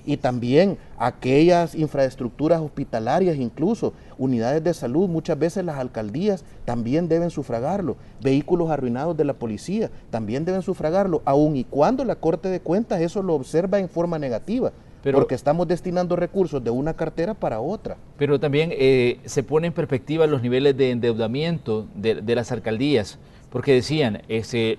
Y también aquellas infraestructuras hospitalarias, incluso unidades de salud, muchas veces las alcaldías también deben sufragarlo. Vehículos arruinados de la policía también deben sufragarlo, aun y cuando la Corte de Cuentas eso lo observa en forma negativa. Porque estamos destinando recursos de una cartera para otra. Pero también se pone en perspectiva los niveles de endeudamiento de las alcaldías, porque decían,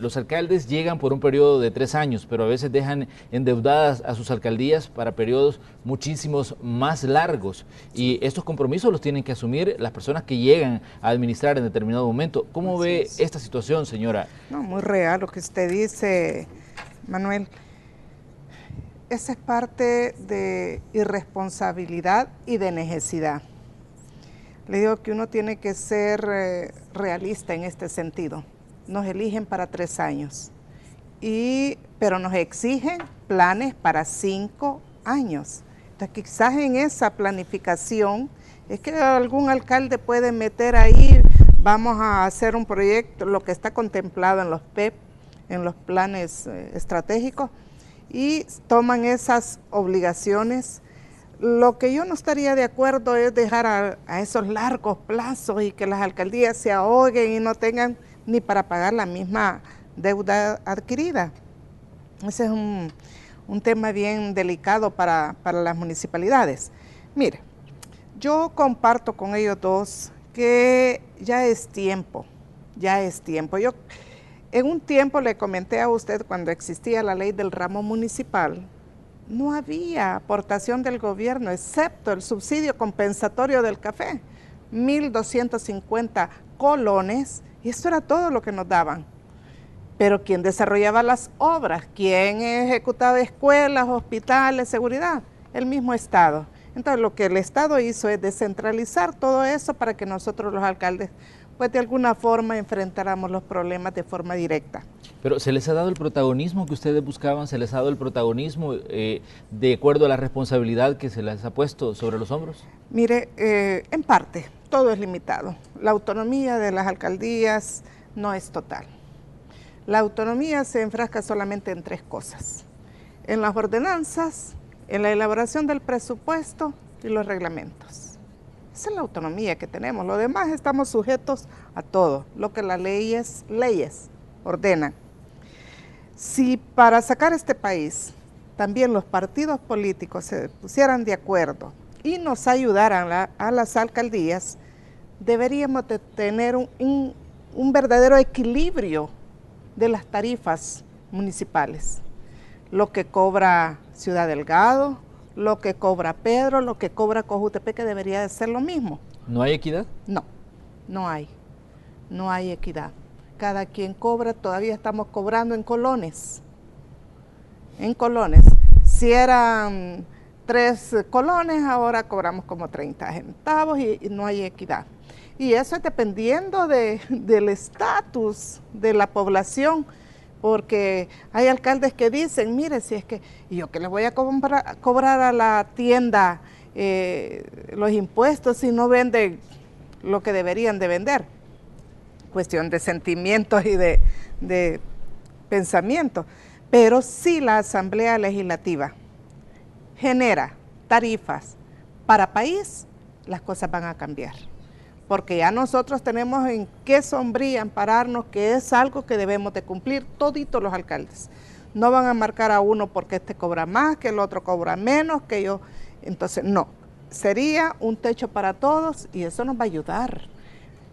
los alcaldes llegan por un periodo de 3 años, pero a veces dejan endeudadas a sus alcaldías para periodos muchísimos más largos, y estos compromisos los tienen que asumir las personas que llegan a administrar en determinado momento. ¿Cómo ve esta situación, señora? No, muy real lo que usted dice, Manuel. Esa es parte de irresponsabilidad y de necesidad. Le digo que uno tiene que ser realista en este sentido. Nos eligen para 3 años, pero nos exigen planes para 5 años. Entonces quizás en esa planificación es que algún alcalde puede meter ahí, vamos a hacer un proyecto, lo que está contemplado en los PEP, en los planes estratégicos, y toman esas obligaciones. Lo que yo no estaría de acuerdo es dejar a esos largos plazos y que las alcaldías se ahoguen y no tengan ni para pagar la misma deuda adquirida. Ese es un tema bien delicado para las municipalidades. Mire, yo comparto con ellos dos que ya es tiempo. Yo en un tiempo le comenté a usted, cuando existía la ley del ramo municipal, no había aportación del gobierno, excepto el subsidio compensatorio del café, 1.250 colones, y esto era todo lo que nos daban. Pero ¿quién desarrollaba las obras? ¿Quién ejecutaba escuelas, hospitales, seguridad? El mismo Estado. Entonces lo que el Estado hizo es descentralizar todo eso para que nosotros los alcaldes pues de alguna forma enfrentáramos los problemas de forma directa. Pero ¿se les ha dado el protagonismo que ustedes buscaban? ¿Se les ha dado el protagonismo de acuerdo a la responsabilidad que se les ha puesto sobre los hombros? Mire, en parte, todo es limitado. La autonomía de las alcaldías no es total. La autonomía se enfrasca solamente en 3 cosas: en las ordenanzas, en la elaboración del presupuesto y los reglamentos. Esa es la autonomía que tenemos. Lo demás estamos sujetos a todo, lo que las leyes ordenan. Si para sacar este país también los partidos políticos se pusieran de acuerdo y nos ayudaran a las alcaldías, deberíamos de tener un verdadero equilibrio de las tarifas municipales. Lo que cobra Ciudad Delgado, lo que cobra Pedro, lo que cobra Cojutepeque, debería de ser lo mismo. ¿No hay equidad? No hay equidad. Cada quien cobra, todavía estamos cobrando en colones. Si eran 3 colones, ahora cobramos como 30 centavos y no hay equidad. Y eso es dependiendo del estatus de la población, porque hay alcaldes que dicen, mire, si es que yo que les voy a cobrar a la tienda los impuestos si no venden lo que deberían de vender. Cuestión de sentimientos y de pensamiento. Pero si la Asamblea Legislativa genera tarifas para país, las cosas van a cambiar. Porque ya nosotros tenemos en qué sombría ampararnos, que es algo que debemos de cumplir toditos los alcaldes. No van a marcar a uno porque este cobra más, que el otro cobra menos, que yo. Entonces, no. Sería un techo para todos y eso nos va a ayudar.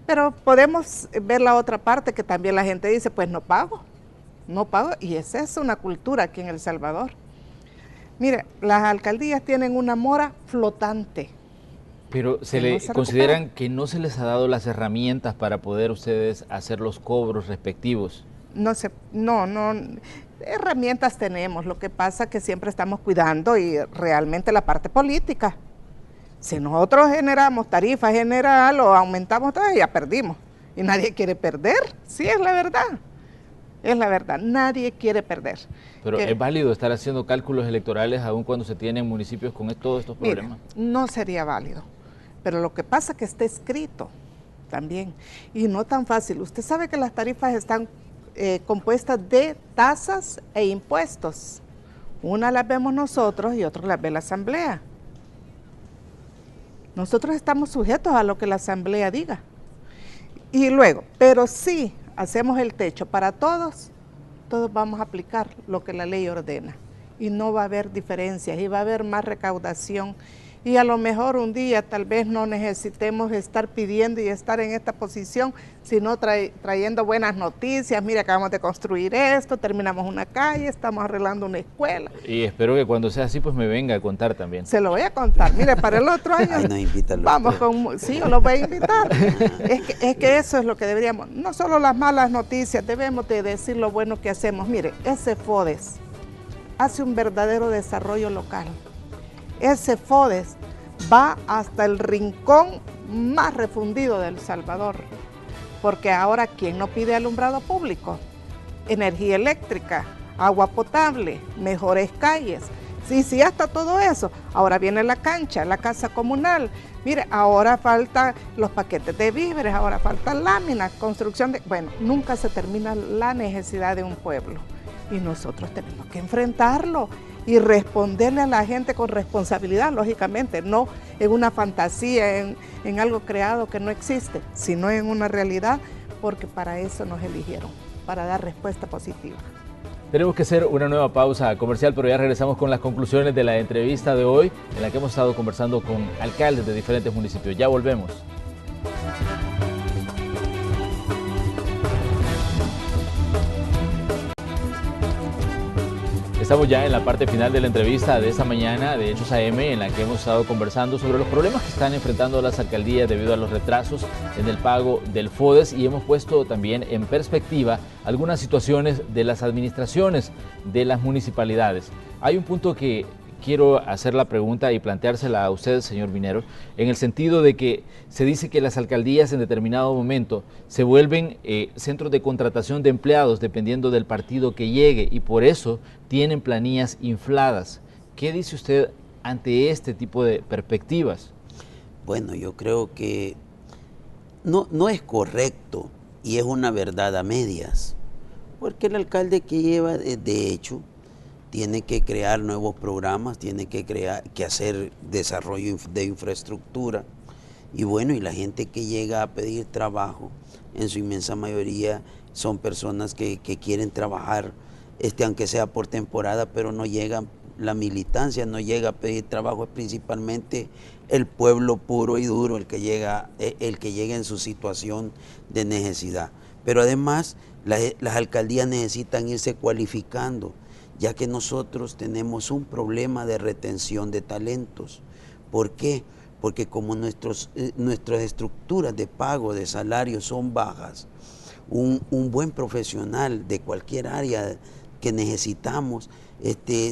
Pero podemos ver la otra parte, que también la gente dice, pues no pago, y esa es una cultura aquí en El Salvador. Mire, las alcaldías tienen una mora flotante. Pero consideran que no se les ha dado las herramientas para poder ustedes hacer los cobros respectivos. No, herramientas tenemos, lo que pasa es que siempre estamos cuidando y realmente la parte política. Si nosotros generamos tarifa general o aumentamos todo, ya perdimos. Y nadie quiere perder, sí, es la verdad, nadie quiere perder. Pero ¿es válido estar haciendo cálculos electorales aun cuando se tienen municipios con todos estos problemas? Mira, no sería válido, pero lo que pasa es que está escrito también. Y no tan fácil. Usted sabe que las tarifas están compuestas de tasas e impuestos. Una las vemos nosotros y otra las ve la Asamblea. Nosotros estamos sujetos a lo que la Asamblea diga. Y luego, pero si hacemos el techo para todos, todos vamos a aplicar lo que la ley ordena. Y no va a haber diferencias y va a haber más recaudación. Y a lo mejor un día tal vez no necesitemos estar pidiendo y estar en esta posición, sino trayendo buenas noticias. Mira, acabamos de construir esto, terminamos una calle, estamos arreglando una escuela. Y espero que cuando sea así, pues me venga a contar también. Se lo voy a contar. Mire, para el otro año vamos con... Sí, yo lo voy a invitar. es que eso es lo que deberíamos... No solo las malas noticias, debemos de decir lo bueno que hacemos. Mire, ese FODES hace un verdadero desarrollo local. Ese FODES va hasta el rincón más refundido de El Salvador, porque ahora ¿quién no pide alumbrado público? Energía eléctrica, agua potable, mejores calles. Sí, hasta todo eso. Ahora viene la cancha, la casa comunal. Mire, ahora faltan los paquetes de víveres, ahora faltan láminas, construcción de... Bueno, nunca se termina la necesidad de un pueblo y nosotros tenemos que enfrentarlo y responderle a la gente con responsabilidad, lógicamente, no en una fantasía, en algo creado que no existe, sino en una realidad, porque para eso nos eligieron, para dar respuesta positiva. Tenemos que hacer una nueva pausa comercial, pero ya regresamos con las conclusiones de la entrevista de hoy, en la que hemos estado conversando con alcaldes de diferentes municipios. Ya volvemos. Estamos ya en la parte final de la entrevista de esta mañana de Hechos AM, en la que hemos estado conversando sobre los problemas que están enfrentando las alcaldías debido a los retrasos en el pago del FODES, y hemos puesto también en perspectiva algunas situaciones de las administraciones de las municipalidades. Hay un punto que quiero hacer la pregunta y planteársela a usted, señor Minero, en el sentido de que se dice que las alcaldías en determinado momento se vuelven centros de contratación de empleados dependiendo del partido que llegue, y por eso tienen planillas infladas. ¿Qué dice usted ante este tipo de perspectivas? Bueno, yo creo que no es correcto y es una verdad a medias, porque el alcalde que lleva, de hecho, tiene que crear nuevos programas, tiene que hacer desarrollo de infraestructura. Y bueno, y la gente que llega a pedir trabajo, en su inmensa mayoría son personas que quieren trabajar, aunque sea por temporada, pero no llegan, la militancia no llega a pedir trabajo, es principalmente el pueblo puro y duro el que llega en su situación de necesidad. Pero además, las alcaldías necesitan irse cualificando, ya que nosotros tenemos un problema de retención de talentos. ¿Por qué? Porque como nuestras estructuras de pago de salarios son bajas, un buen profesional de cualquier área que necesitamos,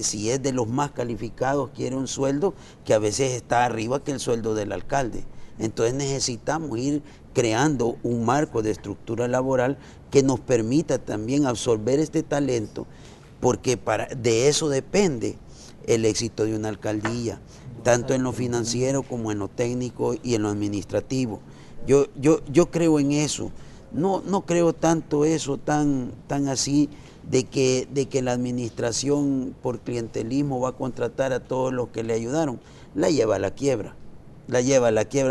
si es de los más calificados, quiere un sueldo que a veces está arriba que el sueldo del alcalde. Entonces necesitamos ir creando un marco de estructura laboral que nos permita también absorber este talento, porque de eso depende el éxito de una alcaldía, tanto en lo financiero como en lo técnico y en lo administrativo. Yo creo en eso, no creo tanto eso tan así de que la administración por clientelismo va a contratar a todos los que le ayudaron. La lleva a la quiebra,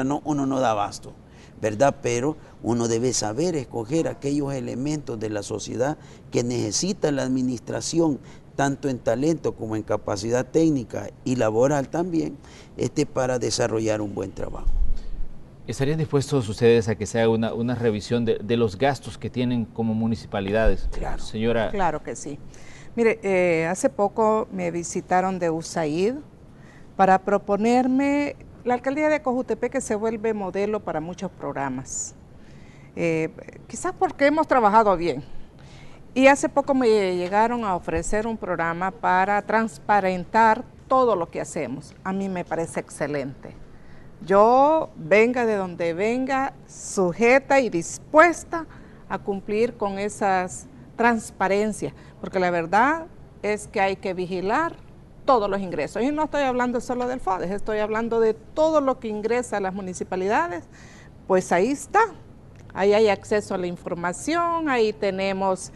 no, uno no da abasto, ¿verdad? Pero uno debe saber escoger aquellos elementos de la sociedad que necesita la administración, tanto en talento como en capacidad técnica y laboral también, para desarrollar un buen trabajo. ¿Estarían dispuestos ustedes a que se haga una revisión de los gastos que tienen como municipalidades? Claro. Señora. Claro que sí. Mire, hace poco me visitaron de USAID para proponerme la alcaldía de Cojutepeque, que se vuelve modelo para muchos programas. Quizás porque hemos trabajado bien. Y hace poco me llegaron a ofrecer un programa para transparentar todo lo que hacemos. A mí me parece excelente. Yo, venga de donde venga, sujeta y dispuesta a cumplir con esas transparencias, porque la verdad es que hay que vigilar todos los ingresos. Y no estoy hablando solo del FODES, estoy hablando de todo lo que ingresa a las municipalidades, pues ahí está. Ahí hay acceso a la información, ahí tenemos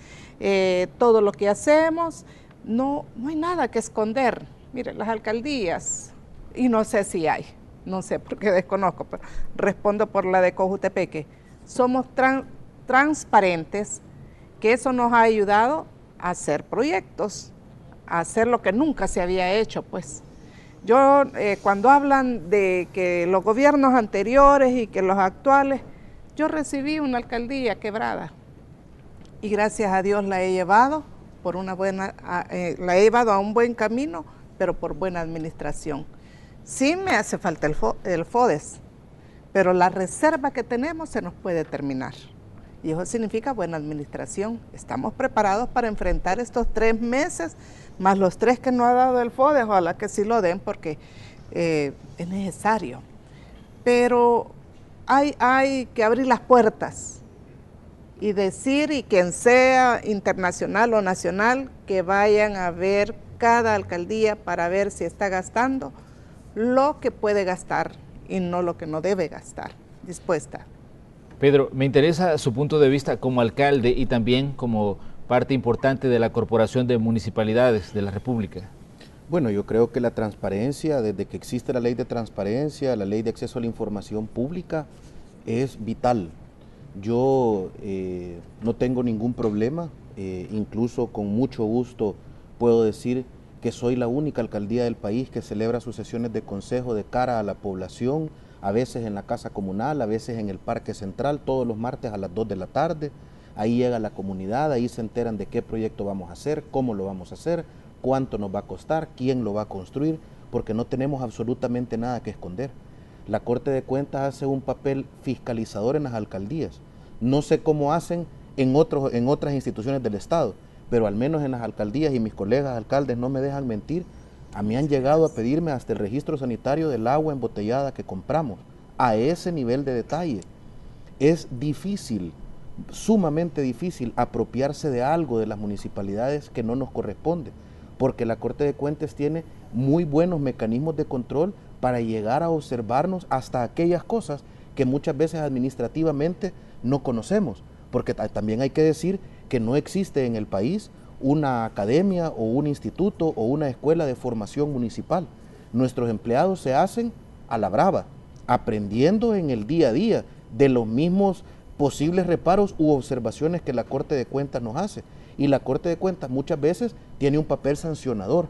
todo lo que hacemos. No hay nada que esconder. Miren, las alcaldías, y no sé si hay, no sé porque desconozco, pero respondo por la de Cojutepeque. Somos transparentes, que eso nos ha ayudado a hacer proyectos, a hacer lo que nunca se había hecho, pues. Yo, cuando hablan de que los gobiernos anteriores y que los actuales, yo recibí una alcaldía quebrada y gracias a Dios la he llevado por una buena, la he llevado a un buen camino, pero por buena administración. Sí me hace falta el FODES, pero la reserva que tenemos se nos puede terminar. Y eso significa buena administración. Estamos preparados para enfrentar estos 3 meses, más los 3 que no ha dado el FODES, ojalá que sí lo den porque es necesario. Pero hay que abrir las puertas y decir, y quien sea internacional o nacional, que vayan a ver cada alcaldía para ver si está gastando lo que puede gastar y no lo que no debe gastar. Dispuesta. Pedro, me interesa su punto de vista como alcalde y también como parte importante de la Corporación de Municipalidades de la República. Bueno, yo creo que la transparencia, desde que existe la ley de transparencia, la ley de acceso a la información pública, es vital. Yo no tengo ningún problema, incluso con mucho gusto puedo decir que soy la única alcaldía del país que celebra sus sesiones de consejo de cara a la población, a veces en la Casa Comunal, a veces en el Parque Central, todos los martes a las 2 de la tarde. Ahí llega la comunidad, ahí se enteran de qué proyecto vamos a hacer, cómo lo vamos a hacer, cuánto nos va a costar, quién lo va a construir, porque no tenemos absolutamente nada que esconder. La Corte de Cuentas hace un papel fiscalizador en las alcaldías. No sé cómo hacen en otras instituciones del Estado, pero al menos en las alcaldías, y mis colegas alcaldes no me dejan mentir, a mí han llegado a pedirme hasta el registro sanitario del agua embotellada que compramos, a ese nivel de detalle. Es difícil, sumamente difícil, apropiarse de algo de las municipalidades que no nos corresponde, porque la Corte de Cuentas tiene muy buenos mecanismos de control para llegar a observarnos hasta aquellas cosas que muchas veces administrativamente no conocemos, porque también hay que decir que no existe en el país una academia o un instituto o una escuela de formación municipal. Nuestros empleados se hacen a la brava, aprendiendo en el día a día de los mismos posibles reparos u observaciones que la Corte de Cuentas nos hace. Y la Corte de Cuentas muchas veces tiene un papel sancionador,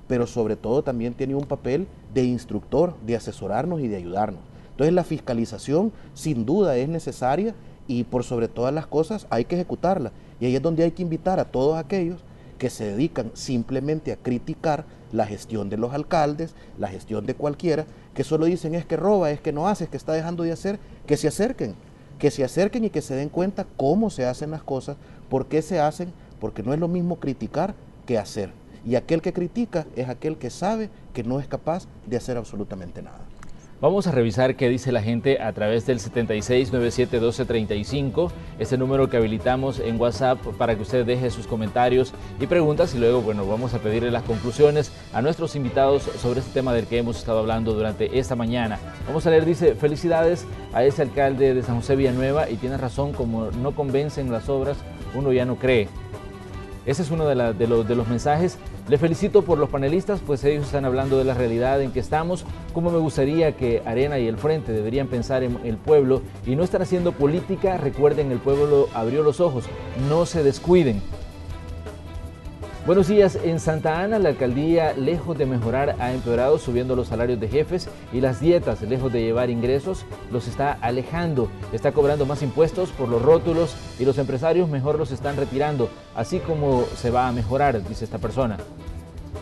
pero sobre todo también tiene un papel de instructor, de asesorarnos y de ayudarnos. Entonces la fiscalización sin duda es necesaria y por sobre todas las cosas hay que ejecutarla. Y ahí es donde hay que invitar a todos aquellos que se dedican simplemente a criticar la gestión de los alcaldes, la gestión de cualquiera, que solo dicen es que roba, es que no hace, es que está dejando de hacer, que se acerquen y que se den cuenta cómo se hacen las cosas, por qué se hacen, porque no es lo mismo criticar que hacer. Y aquel que critica es aquel que sabe que no es capaz de hacer absolutamente nada. Vamos a revisar qué dice la gente a través del 76971235, este número que habilitamos en WhatsApp para que usted deje sus comentarios y preguntas y luego, bueno, vamos a pedirle las conclusiones a nuestros invitados sobre este tema del que hemos estado hablando durante esta mañana. Vamos a leer, dice, felicidades a ese alcalde de San José Villanueva y tiene razón, como no convencen las obras, uno ya no cree. Ese es uno de los mensajes. Le felicito por los panelistas, pues ellos están hablando de la realidad en que estamos, como me gustaría que Arena y el Frente deberían pensar en el pueblo y no estar haciendo política. Recuerden, el pueblo abrió los ojos, no se descuiden. Buenos días. En Santa Ana, la alcaldía, lejos de mejorar, ha empeorado, subiendo los salarios de jefes y las dietas, lejos de llevar ingresos, los está alejando. Está cobrando más impuestos por los rótulos y los empresarios mejor los están retirando. Así como se va a mejorar, dice esta persona.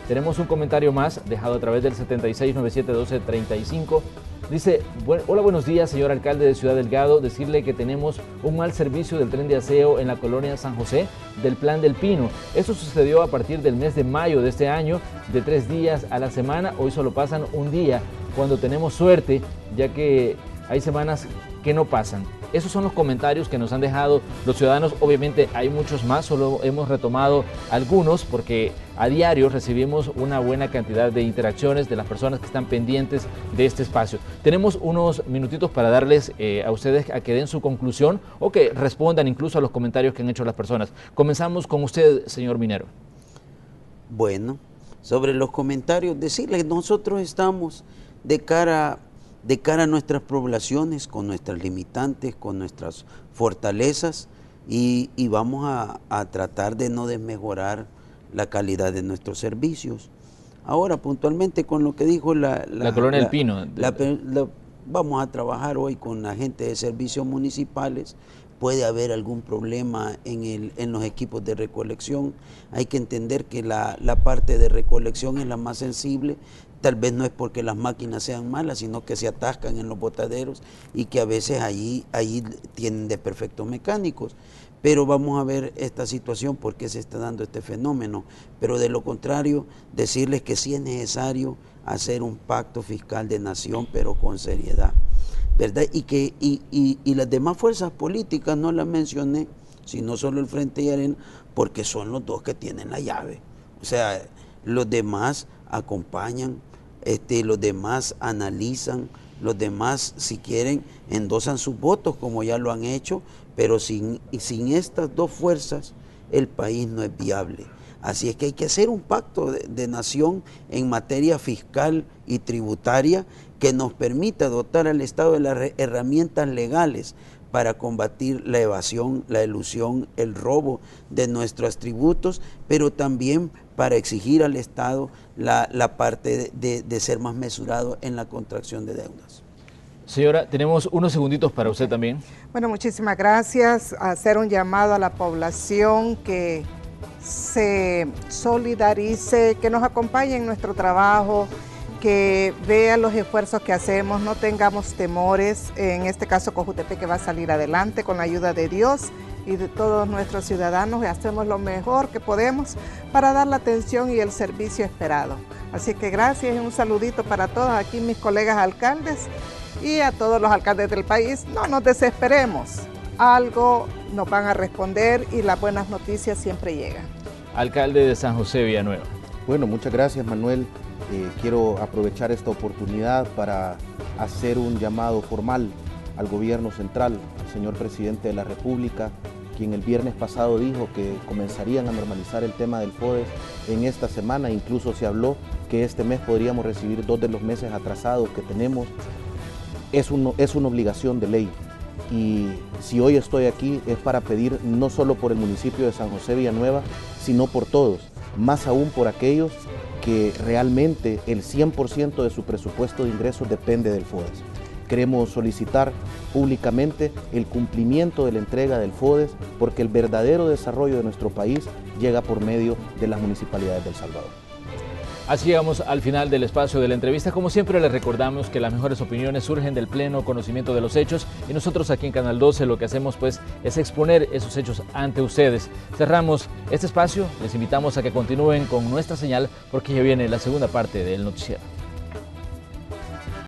Tenemos un comentario más dejado a través del 76971235. Dice, hola, buenos días, señor alcalde de Ciudad Delgado. Decirle que tenemos un mal servicio del tren de aseo en la colonia San José del Plan del Pino. Esto sucedió a partir del mes de mayo de este año, de 3 días a la semana. Hoy solo pasan un día cuando tenemos suerte, ya que hay semanas que no pasan. Esos son los comentarios que nos han dejado los ciudadanos. Obviamente hay muchos más, solo hemos retomado algunos porque a diario recibimos una buena cantidad de interacciones de las personas que están pendientes de este espacio. Tenemos unos minutitos para darles a ustedes a que den su conclusión o que respondan incluso a los comentarios que han hecho las personas. Comenzamos con usted, señor Minero. Bueno, sobre los comentarios, decirles que nosotros estamos de cara a nuestras poblaciones, con nuestras limitantes, con nuestras fortalezas y vamos a tratar de no desmejorar la calidad de nuestros servicios. Ahora, puntualmente con lo que dijo la Colonia del Pino. Vamos a trabajar hoy con la gente de servicios municipales. Puede haber algún problema en los equipos de recolección. Hay que entender que la parte de recolección es la más sensible. Tal vez no es porque las máquinas sean malas, sino que se atascan en los botaderos y que a veces ahí tienen desperfectos mecánicos. Pero vamos a ver esta situación, por qué se está dando este fenómeno. Pero de lo contrario, decirles que sí es necesario hacer un pacto fiscal de nación, pero con seriedad, ¿verdad? Y las demás fuerzas políticas no las mencioné, sino solo el Frente y Arena, porque son los dos que tienen la llave. O sea, los demás acompañan, los demás analizan, los demás, si quieren, endosan sus votos, como ya lo han hecho, pero sin estas dos fuerzas, el país no es viable. Así es que hay que hacer un pacto de nación en materia fiscal y tributaria que nos permita dotar al Estado de las herramientas legales para combatir la evasión, la elusión, el robo de nuestros tributos, pero también para exigir al Estado la parte de ser más mesurado en la contracción de deudas. Señora, tenemos unos segunditos para usted también. Bueno, muchísimas gracias. Hacer un llamado a la población que se solidarice, que nos acompañe en nuestro trabajo, que vea los esfuerzos que hacemos, no tengamos temores. En este caso, Cojutepeque va a salir adelante con la ayuda de Dios y de todos nuestros ciudadanos, y hacemos lo mejor que podemos para dar la atención y el servicio esperado. Así que gracias y un saludito para todos aquí, mis colegas alcaldes y a todos los alcaldes del país. No nos desesperemos, algo nos van a responder y las buenas noticias siempre llegan. Alcalde de San José Villanueva. Bueno, muchas gracias, Manuel. Quiero aprovechar esta oportunidad para hacer un llamado formal al gobierno central, al señor presidente de la República, quien el viernes pasado dijo que comenzarían a normalizar el tema del FODES en esta semana. Incluso se habló que este mes podríamos recibir 2 de los meses atrasados que tenemos. Es una obligación de ley. Y si hoy estoy aquí es para pedir no solo por el municipio de San José Villanueva, sino por todos, más aún por aquellos que realmente el 100% de su presupuesto de ingresos depende del FODES. Queremos solicitar públicamente el cumplimiento de la entrega del FODES, porque el verdadero desarrollo de nuestro país llega por medio de las municipalidades de El Salvador. Así llegamos al final del espacio de la entrevista. Como siempre, les recordamos que las mejores opiniones surgen del pleno conocimiento de los hechos, y nosotros aquí en Canal 12 lo que hacemos pues es exponer esos hechos ante ustedes. Cerramos este espacio, les invitamos a que continúen con nuestra señal porque ya viene la segunda parte del noticiero.